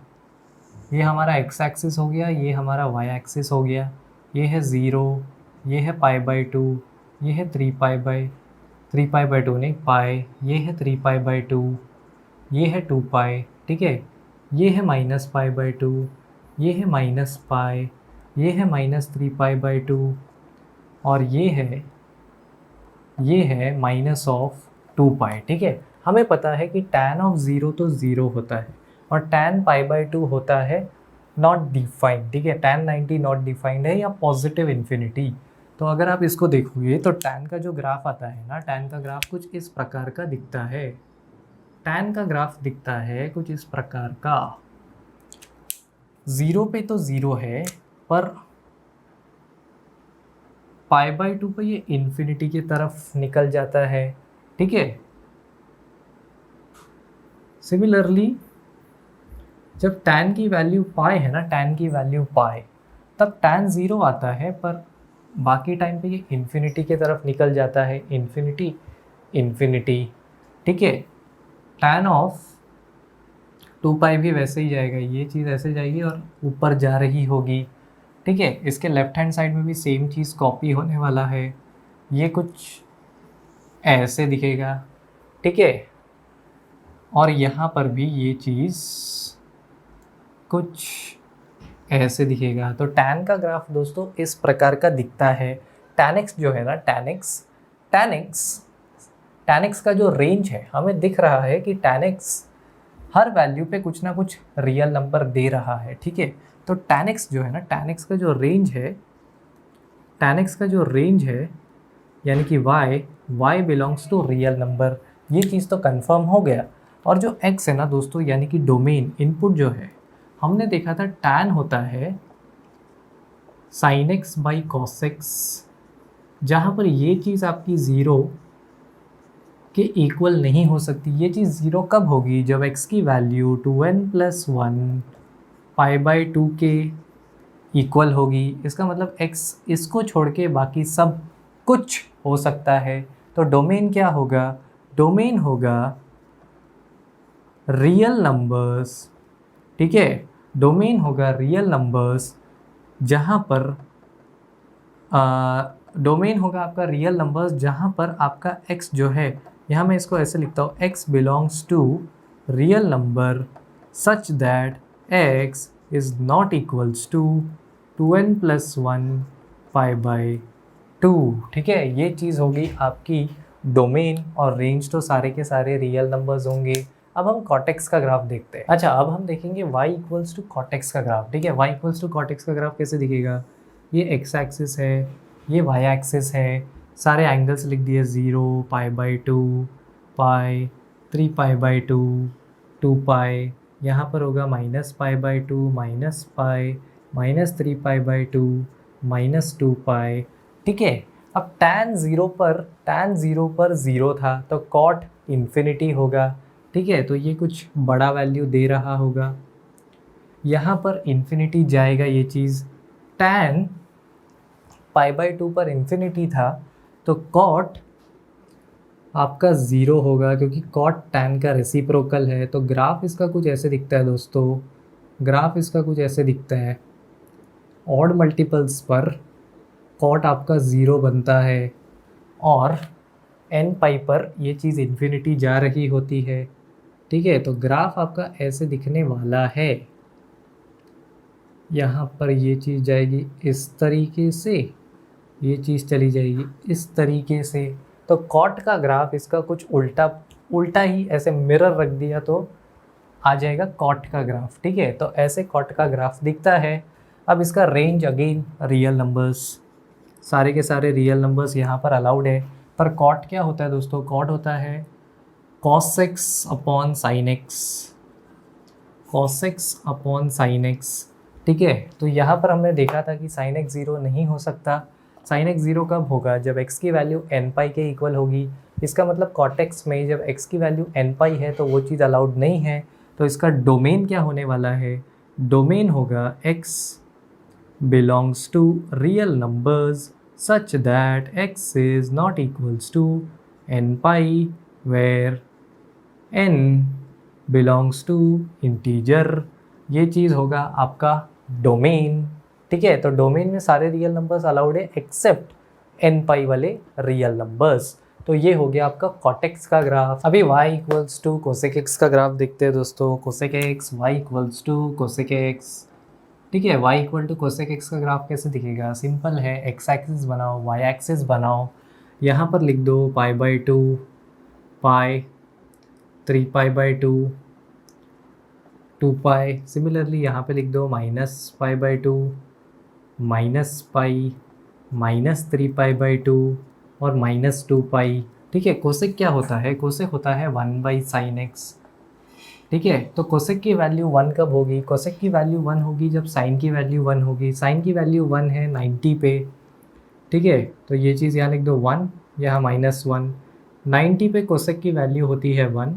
ये हमारा x एक्सिस हो गया, ये हमारा y एक्सिस हो गया, ये है 0, ये है π/2, ये है 3π/2 नहीं पाई, ये है 3π/2, ये है 2π, ठीक है। ये है -π/2, ये है -π, ये है -3π/2, और ये है -2π, ठीक है। हमें पता है कि tan ऑफ 0 तो 0 होता है, और tan π/2 होता है नॉट डिफाइंड, ठीक है। tan 90 नॉट डिफाइंड है या पॉजिटिव इन्फिनिटी। तो अगर आप इसको देखोगे तो tan का जो ग्राफ आता है ना, tan का ग्राफ कुछ इस प्रकार का दिखता है, tan का ग्राफ दिखता है कुछ इस प्रकार का। 0 पे तो 0 है, पर π/2 पे ये इन्फिनिटी की तरफ निकल जाता है, ठीक है। सिमिलरली जब tan की वैल्यू पाई है ना, tan की वैल्यू पाई, तब tan 0 आता है, पर बाकी टाइम पे ये इन्फिनिटी की तरफ निकल जाता है, इन्फिनिटी इन्फिनिटी, ठीक है। tan ऑफ 2 पाई भी वैसे ही जाएगा, ये चीज़ ऐसे जाएगी और ऊपर जा रही होगी, ठीक है। इसके लेफ्ट हैंड साइड में भी सेम चीज़ कॉपी होने वाला है, ये कुछ ऐसे दिखेगा, ठीक है। और यहाँ पर भी ये चीज़ कुछ ऐसे दिखेगा। तो tan का ग्राफ दोस्तों इस प्रकार का दिखता है। tan x जो है ना, tan x का जो रेंज है, हमें दिख रहा है कि tan x हर वैल्यू पे कुछ ना कुछ रियल नंबर दे रहा है, ठीक है। तो tan x जो है ना, tan x का जो रेंज है यानी कि y belongs to real number, ये चीज़ तो कंफर्म हो गया। और जो x है ना दोस्तों, यानी कि डोमेन इनपुट जो है, हमने देखा था tan होता है sin x by cos x, जहाँ पर ये चीज़ आपकी 0 के इक्वल नहीं हो सकती। ये चीज़ 0 कब होगी? जब x की वैल्यू 2n+1 π/2 के इक्वल होगी। इसका मतलब x इसको छोड़ के बाकी सब कुछ हो सकता है। तो डोमेन क्या होगा? डोमेन होगा रियल नंबर्स, ठीक है। डोमेन होगा रियल नंबर्स, जहाँ पर डोमेन होगा आपका रियल नंबर्स, जहाँ पर आपका x जो है, यहाँ मैं इसको ऐसे लिखता हूँ, x belongs to real number such that x is not equals to 2n+1 π/2, ठीक है। ये चीज़ होगी आपकी डोमेन, और रेंज तो सारे के सारे रियल नंबर्स होंगे। अब हम कॉटेक्स का ग्राफ देखते हैं। अच्छा, अब हम देखेंगे y इक्वल्स टू कॉटेक्स का ग्राफ, ठीक है। y इक्वल्स टू कॉटेक्स का ग्राफ कैसे दिखेगा? ये x एक्सिस है, ये y एक्सिस है, सारे एंगल्स लिख दिए, 0, π/2, पाई, 3π/2, 2π, यहाँ पर होगा -π/2, -π, -3π/2, -2π, ठीक है। अब tan 0 पर 0 था, तो cot इन्फिनिटी होगा, ठीक है। तो ये कुछ बड़ा वैल्यू दे रहा होगा, यहाँ पर इन्फिनिटी जाएगा ये चीज़। tan π/2 पर इन्फिनिटी था, तो cot आपका 0 होगा, क्योंकि cot tan का रेसिप्रोकल है। तो ग्राफ इसका कुछ ऐसे दिखता है दोस्तों, ग्राफ इसका कुछ ऐसे दिखता है। ऑड मल्टीपल्स पर cot आपका 0 बनता है, और n पर ये चीज़ इन्फिनिटी जा रही होती है, ठीक है। तो ग्राफ आपका ऐसे दिखने वाला है। यहाँ पर ये चीज़ जाएगी इस तरीके से, ये चीज़ चली जाएगी इस तरीके से। तो कॉट का ग्राफ इसका कुछ उल्टा ही ऐसे मिरर रख दिया तो आ जाएगा कॉट का ग्राफ, ठीक है। तो ऐसे कॉट का ग्राफ दिखता है। अब इसका रेंज अगेन रियल नंबर्स, सारे के सारे रियल नंबर्स यहाँ पर अलाउड है। पर कॉट क्या होता है दोस्तों? कॉट होता है cos x upon sin x, cos x upon sin x, ठीक है। तो यहाँ पर हमने देखा था कि sin x 0 नहीं हो सकता। sin x 0 कब होगा? जब x की वैल्यू n के इक्वल होगी। इसका मतलब cot x में जब x की वैल्यू n है तो वो चीज़ अलाउड नहीं है। तो इसका डोमेन क्या होने वाला है? डोमेन होगा x belongs to real numbers such that x is not equals to n where n belongs to integer. ये चीज़ होगा आपका डोमेन, ठीक है। तो डोमेन में सारे रियल नंबर्स अलाउड है एक्सेप्ट n वाले रियल नंबर्स। तो ये हो गया आपका कॉटेक्स का ग्राफ। अभी y equals to cosec x का ग्राफ देखते हैं दोस्तों। Cosec x, y equals to cosec x, ठीक है। y equal to cosec x का ग्राफ कैसे दिखेगा? सिंपल है, x एक्सिस बनाओ, y एक्सिस बनाओ, यहाँ पर लिख दो π/2, पाई, 3π/2, 2π। सिमिलरली यहाँ पे लिख दो -π/2, -π, -3π/2 और -2π, ठीक है। कोसेक क्या होता है? कोसेक होता है 1/sin x, ठीक है। तो कोसेक की वैल्यू 1 कब होगी? कोसेक की वैल्यू 1 होगी जब साइन की वैल्यू 1 होगी। साइन की वैल्यू 1 है 90 पे, ठीक है, तो ये चीज़ यहाँ लिख दो 1, यहाँ -1। 90 पे कोसेक की वैल्यू होती है 1,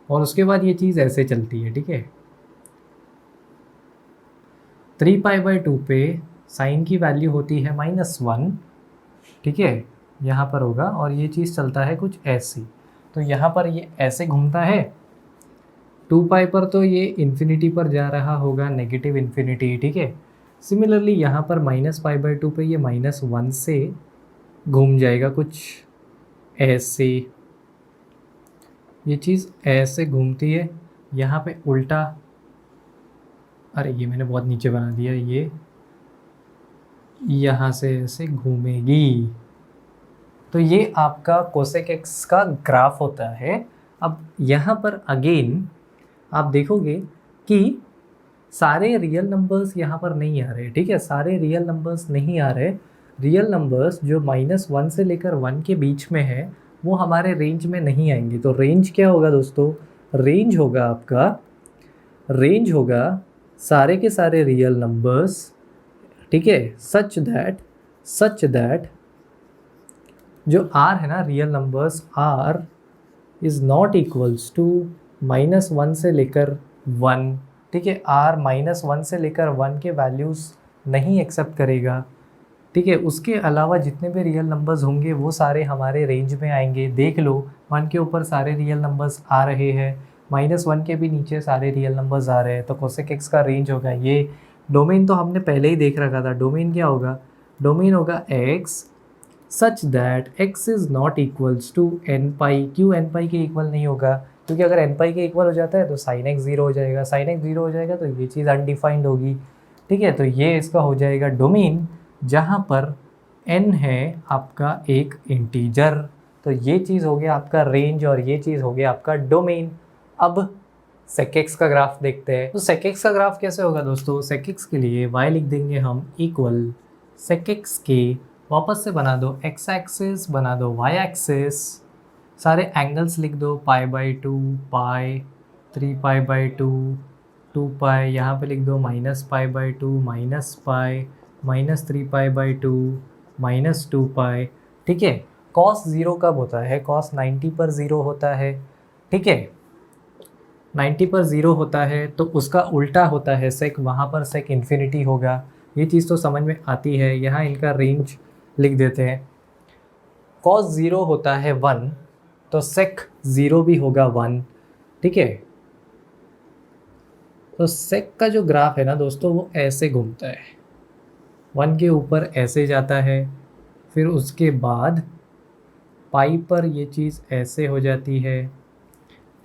और उसके बाद ये चीज़ ऐसे चलती है, ठीक है। 3π/2 पे साइन की वैल्यू होती है -1, ठीक है, यहाँ पर होगा, और ये चीज़ चलता है कुछ ऐसी। तो यहाँ पर ये ऐसे घूमता है 2π पर, तो ये इन्फिनिटी पर जा रहा होगा, नेगेटिव इन्फिनिटी, ठीक है। सिमिलरली यहाँ पर -π/2 पे ये -1 से घूम जाएगा कुछ ऐसे, ये चीज़ ऐसे घूमती है। यहाँ पे उल्टा, अरे ये मैंने बहुत नीचे बना दिया, ये यहाँ से ऐसे घूमेगी। तो ये आपका कोसेक एक्स का ग्राफ होता है। अब यहाँ पर अगेन आप देखोगे कि सारे रियल नंबर्स यहाँ पर नहीं आ रहे, ठीक है, सारे रियल नंबर्स नहीं आ रहे। रियल नंबर्स जो -1 से लेकर 1 के बीच में है वो हमारे रेंज में नहीं आएंगे। तो रेंज क्या होगा दोस्तों, रेंज होगा आपका, रेंज होगा सारे के सारे रियल नंबर्स, ठीक है, सच दैट जो r है ना, real numbers r is not equals to -1 से लेकर 1, ठीक है। r -1 से लेकर 1 के वैल्यूज़ नहीं एक्सेप्ट करेगा, ठीक है। उसके अलावा जितने भी रियल नंबर्स होंगे वो सारे हमारे रेंज में आएंगे। देख लो 1 के ऊपर सारे रियल नंबर्स आ रहे हैं, -1 के भी नीचे सारे रियल नंबर्स आ रहे हैं, तो कोसेक एक्स का रेंज होगा ये। डोमेन तो हमने पहले ही देख रखा था, डोमेन क्या होगा, डोमेन होगा x such that x is not equals to nπ। क्यों nπ के इक्वल नहीं होगा, क्योंकि अगर nπ के इक्वल हो जाता है तो sin x 0 हो जाएगा, sin x 0 हो जाएगा तो ये चीज़ अनडिफाइंड होगी, ठीक है। तो ये इसका हो जाएगा डोमेन, जहाँ पर n है आपका एक इंटीजर। तो ये चीज़ हो गया आपका रेंज और ये चीज़ हो गया आपका डोमेन। अब sec x का ग्राफ देखते हैं। तो sec x का ग्राफ कैसे होगा दोस्तों, sec x के लिए y लिख देंगे हम इक्वल sec x के, वापस से बना दो x एक्सिस, बना दो y एक्सिस, सारे एंगल्स लिख दो π/2, पाई, 3π/2, 2π, यहाँ पे लिख दो -π/2, -π, -3π/2, -2π, ठीक है। cos 0 कब होता है, cos 90 पर 0 होता है, ठीक है, 90 पर 0 होता है, तो उसका उल्टा होता है sec, वहाँ पर sec इन्फिनिटी होगा। ये चीज़ तो समझ में आती है। यहाँ इनका रेंज लिख देते हैं, cos 0 होता है 1, तो sec 0 भी होगा 1, ठीक है। तो sec का जो ग्राफ है ना दोस्तों वो ऐसे घूमता है, 1 के ऊपर ऐसे जाता है, फिर उसके बाद पाई पर ये चीज़ ऐसे हो जाती है,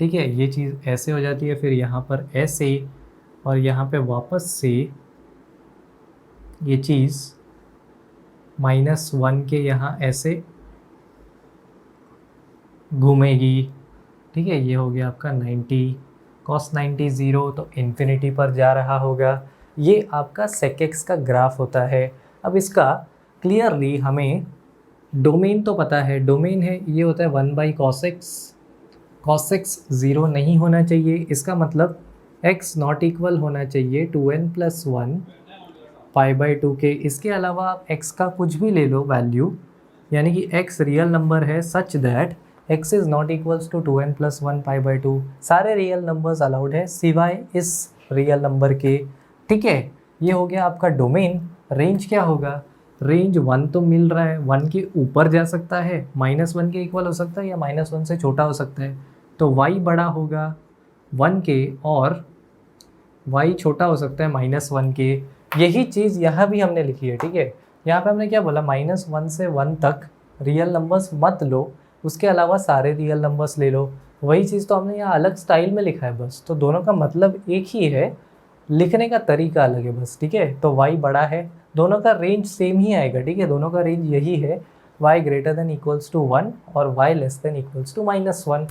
ठीक है, ये चीज़ ऐसे हो जाती है, फिर यहाँ पर ऐसे, और यहाँ पे वापस से ये चीज़ -1 के यहाँ ऐसे घूमेगी, ठीक है। ये हो गया आपका 90, cos 90 0, तो इन्फिनिटी पर जा रहा होगा। ये आपका sec x का ग्राफ होता है। अब इसका क्लियरली हमें डोमेन तो पता है, डोमेन है ये होता है 1/cos x, cos x 0 नहीं होना चाहिए, इसका मतलब x नॉट इक्वल होना चाहिए 2n+1 π/2 के। इसके अलावा आप x का कुछ भी ले लो वैल्यू, यानी कि x रियल नंबर है such that x is not equals to 2n+1 π/2। सारे रियल नंबर्स अलाउड है सिवाय इस रियल नंबर के, ठीक है। ये हो गया आपका डोमेन। रेंज क्या होगा, रेंज 1 तो मिल रहा है, 1 के ऊपर जा सकता है, -1 के इक्वल हो सकता है या -1 से छोटा हो सकता है, तो y बड़ा होगा 1 के और y छोटा हो सकता है -1 के। यही चीज़ यहाँ भी हमने लिखी है, ठीक है। यहाँ पे हमने क्या बोला, -1 से 1 तक रियल नंबर्स मत लो, उसके अलावा सारे रियल नंबर्स ले लो। वही चीज़ तो हमने यहाँ अलग स्टाइल में लिखा है बस, तो दोनों का मतलब एक ही है, लिखने का तरीका अलग है बस, ठीक है। तो y बड़ा है, दोनों का रेंज सेम ही आएगा, ठीक है, दोनों का रेंज यही है, y greater than equals to 1 और y less than equals to -1।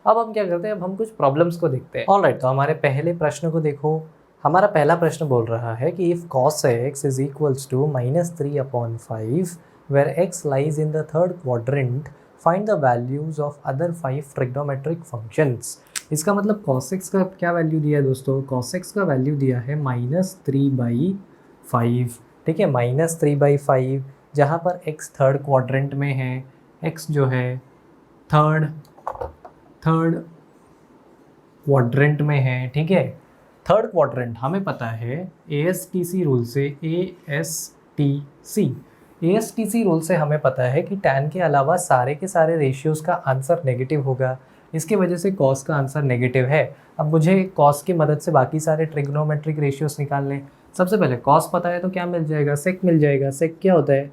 अब हम क्या करते हैं, अब हम कुछ प्रॉब्लम्स को देखते हैं। ऑलराइट, तो हमारे पहले प्रश्न को देखो। हमारा पहला प्रश्न बोल रहा है कि if cos x is equals to -3/5 where x lies in the third quadrant, find the values of other 5 trigonometric functions. इसका मतलब cos x का क्या वैल्यू दिया है दोस्तों, cos x का वैल्यू दिया है -3/5, ठीक है, -3/5। जहाँ पर x थर्ड क्वाड्रेंट में है, x जो है थर्ड क्वाड्रेंट में है, ठीक है। थर्ड क्वाड्रेंट हमें पता है ASTC रूल से, ASTC रूल से हमें पता है कि tan के अलावा सारे के सारे रेशियोज़ का आंसर नेगेटिव होगा। इसकी वजह से cos का आंसर नेगेटिव है। अब मुझे cos की मदद से बाकी सारे ट्रिग्नोमेट्रिक रेशियोज़ निकालने। सबसे पहले cos पता है तो क्या मिल जाएगा, sec मिल जाएगा। sec क्या होता है,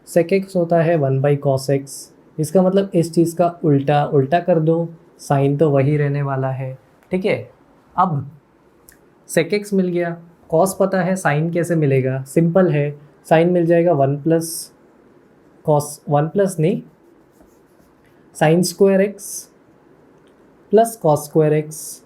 sec x होता है 1/cos x। इसका मतलब इस चीज़ का उल्टा कर दो, साइन तो वही रहने वाला है, ठीक है। अब sec x मिल गया, cos पता है, साइन कैसे मिलेगा, सिंपल है, साइन मिल जाएगा 1 प्लस कॉस, 1 प्लस नहीं, sine square x plus cos square x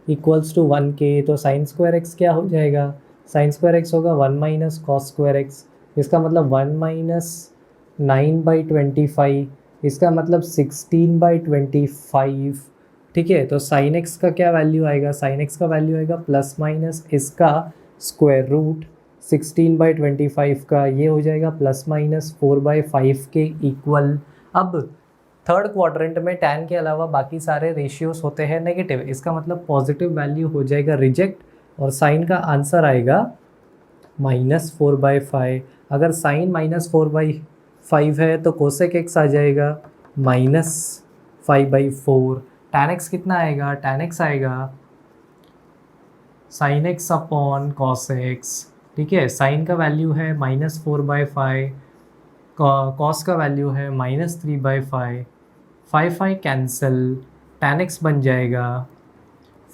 equals to 1 के। तो साइन स्क्वायर एक्स क्या हो जाएगा, साइन स्क्वायर एक्स होगा 1 माइनस कॉस स्क्वायर एक्स। इसका मतलब 1 माइनस 9/25, इसका मतलब 16/25, ठीक है। तो साइन एक्स का क्या वैल्यू आएगा, साइन एक्स का वैल्यू आएगा प्लस माइनस इसका स्क्वायर रूट 16/25 का, ये हो जाएगा प्लस माइनस 4/5 के इक्वल। अब थर्ड क्वाड्रेंट में tan के अलावा बाकी सारे रेशियोज होते हैं नेगेटिव, इसका मतलब पॉजिटिव वैल्यू हो जाएगा रिजेक्ट, और साइन का आंसर आएगा -4/5। अगर साइन -4/5 है तो कोसेक एक्स आ जाएगा -5/4। tan x कितना आएगा, tan x आएगा sine x upon cos x, ठीक है। साइन का वैल्यू है -4/5, कॉस का वैल्यू है -3/5, 5 कैंसिल, tan x बन जाएगा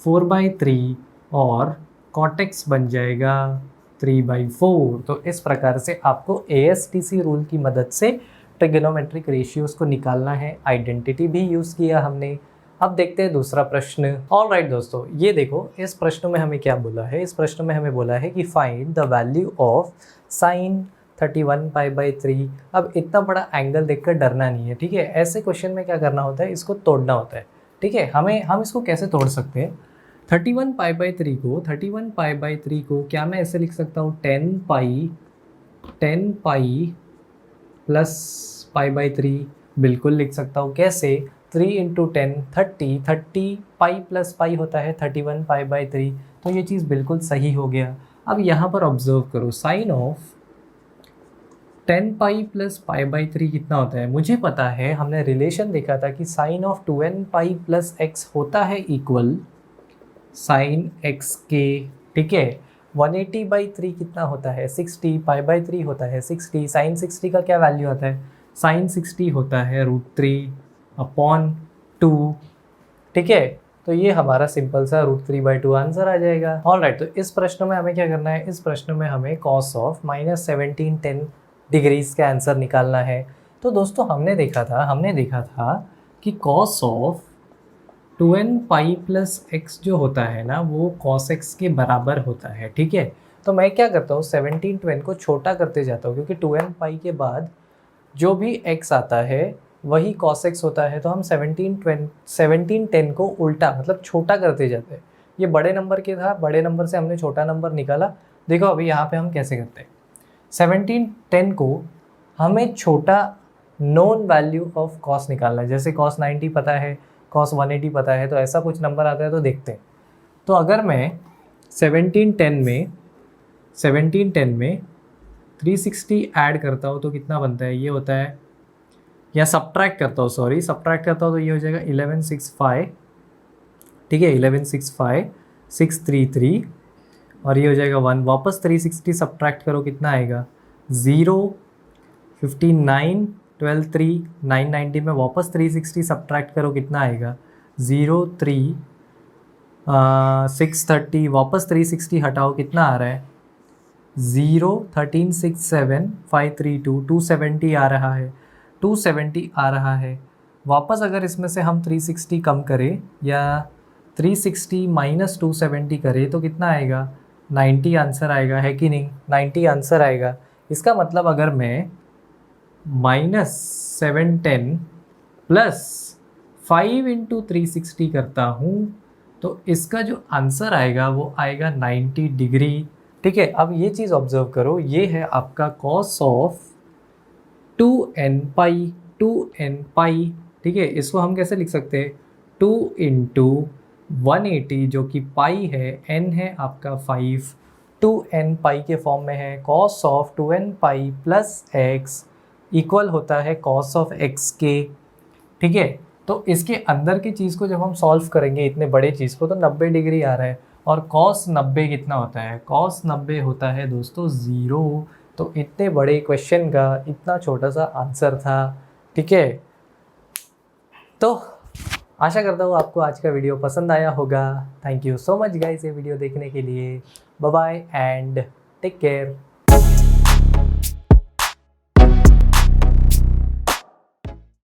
4/3 और cot x बन जाएगा 3/4। तो इस प्रकार से आपको ASTC रूल की मदद से ट्रिग्नोमेट्रिक रेशियोज़ को निकालना है। आइडेंटिटी भी यूज़ किया हमने। अब देखते हैं दूसरा प्रश्न। ऑलराइट दोस्तों, ये देखो, इस प्रश्न में हमें क्या बोला है, इस प्रश्न में हमें बोला है कि find the value of sine 31π/3। अब इतना बड़ा एंगल देखकर डरना नहीं है, ठीक है। ऐसे क्वेश्चन में क्या करना होता है, इसको तोड़ना होता है, ठीक है। हम इसको कैसे तोड़ सकते हैं, 31π/3 को क्या मैं ऐसे लिख सकता हूँ, 10π प्लस π/3, बिल्कुल लिख सकता हूँ। कैसे, 3 × 10 30 पाई प्लस पाई होता है 31π/3, तो ये चीज़ बिल्कुल सही हो गया। अब यहाँ पर ऑब्जर्व करो, साइन ऑफ 10π प्लस π/3 कितना होता है, मुझे पता है, हमने रिलेशन देखा था कि sign of 2nπ plus x होता है इक्वल साइन x के, ठीक है। 180/3 कितना होता है, 60, π/3 होता है 60, साइन 60 का क्या वैल्यू आता है, साइन 60 होता है √3/2, ठीक है। तो ये हमारा सिंपल सा √3/2 आंसर आ जाएगा। ऑलराइट, तो इस प्रश्न में हमें क्या करना है, इस प्रश्न में हमें cos ऑफ -1710 डिग्रीज का आंसर निकालना है। तो दोस्तों हमने देखा था कि cos of 2nπ plus x जो होता है ना, वो cos x के बराबर होता है, ठीक है। तो मैं क्या करता हूँ, 1710 को छोटा करते जाता हूँ, क्योंकि 2nπ के बाद जो भी x आता है वही cos x होता है। तो हम 1710 को उल्टा मतलब छोटा करते जाते हैं। ये बड़े नंबर के था, बड़े नंबर से हमने छोटा नंबर निकाला। देखो अभी यहाँ पे हम कैसे करते हैं, 1710 को हमें छोटा नोन वैल्यू ऑफ cos निकालना है। जैसे cos 90 पता है, cos 180 पता है, तो ऐसा कुछ नंबर आता है तो देखते हैं। तो अगर मैं 1710 में 360 ऐड करता हूँ तो कितना बनता है, ये होता है, या सब्ट्रैक्ट करता हूँ, सब्ट्रैक्ट करता हूँ तो ये हो जाएगा 1165, ठीक है, 1165 633, और ये हो जाएगा 1। वापस 360 सब्ट्रैक्ट करो, कितना आएगा 0, 59, 12 3 990 में वापस 360 सब्ट्रैक्ट करो, कितना आएगा 0 3 630, वापस 360 हटाओ, कितना आ रहा है 0 13 6 7 532, 270 आ रहा है, 270 आ रहा है। वापस अगर इसमें से हम 360 कम करें या 360 माइनस 270 करें तो कितना आएगा 90 आंसर आएगा, है कि नहीं, 90 आंसर आएगा। इसका मतलब अगर मैं -710 प्लस 5 × 360 करता हूँ तो इसका जो आंसर आएगा वो आएगा 90 डिग्री, ठीक है। अब ये चीज़ ऑब्जर्व करो, ये है आपका cos ऑफ 2n पाई, ठीक है। इसको हम कैसे लिख सकते हैं, 2 × 180 जो कि पाई है, n है आपका 5, 2n पाई के फॉर्म में है। Cos of 2n pi plus x equal होता है कॉस ऑफ एक्स के, ठीक है। तो इसके अंदर की चीज़ को जब हम सॉल्व करेंगे इतने बड़े चीज़ को, तो 90 डिग्री आ रहा है। और कॉस 90 कितना होता है, कॉस 90 होता है दोस्तों 0। तो इतने बड़े क्वेश्चन का इतना छोटा सा आंसर था, ठीक है। तो आशा करता हूँ आपको आज का वीडियो पसंद आया होगा। Thank you so much guys ये वीडियो देखने के लिए। Bye bye and take care.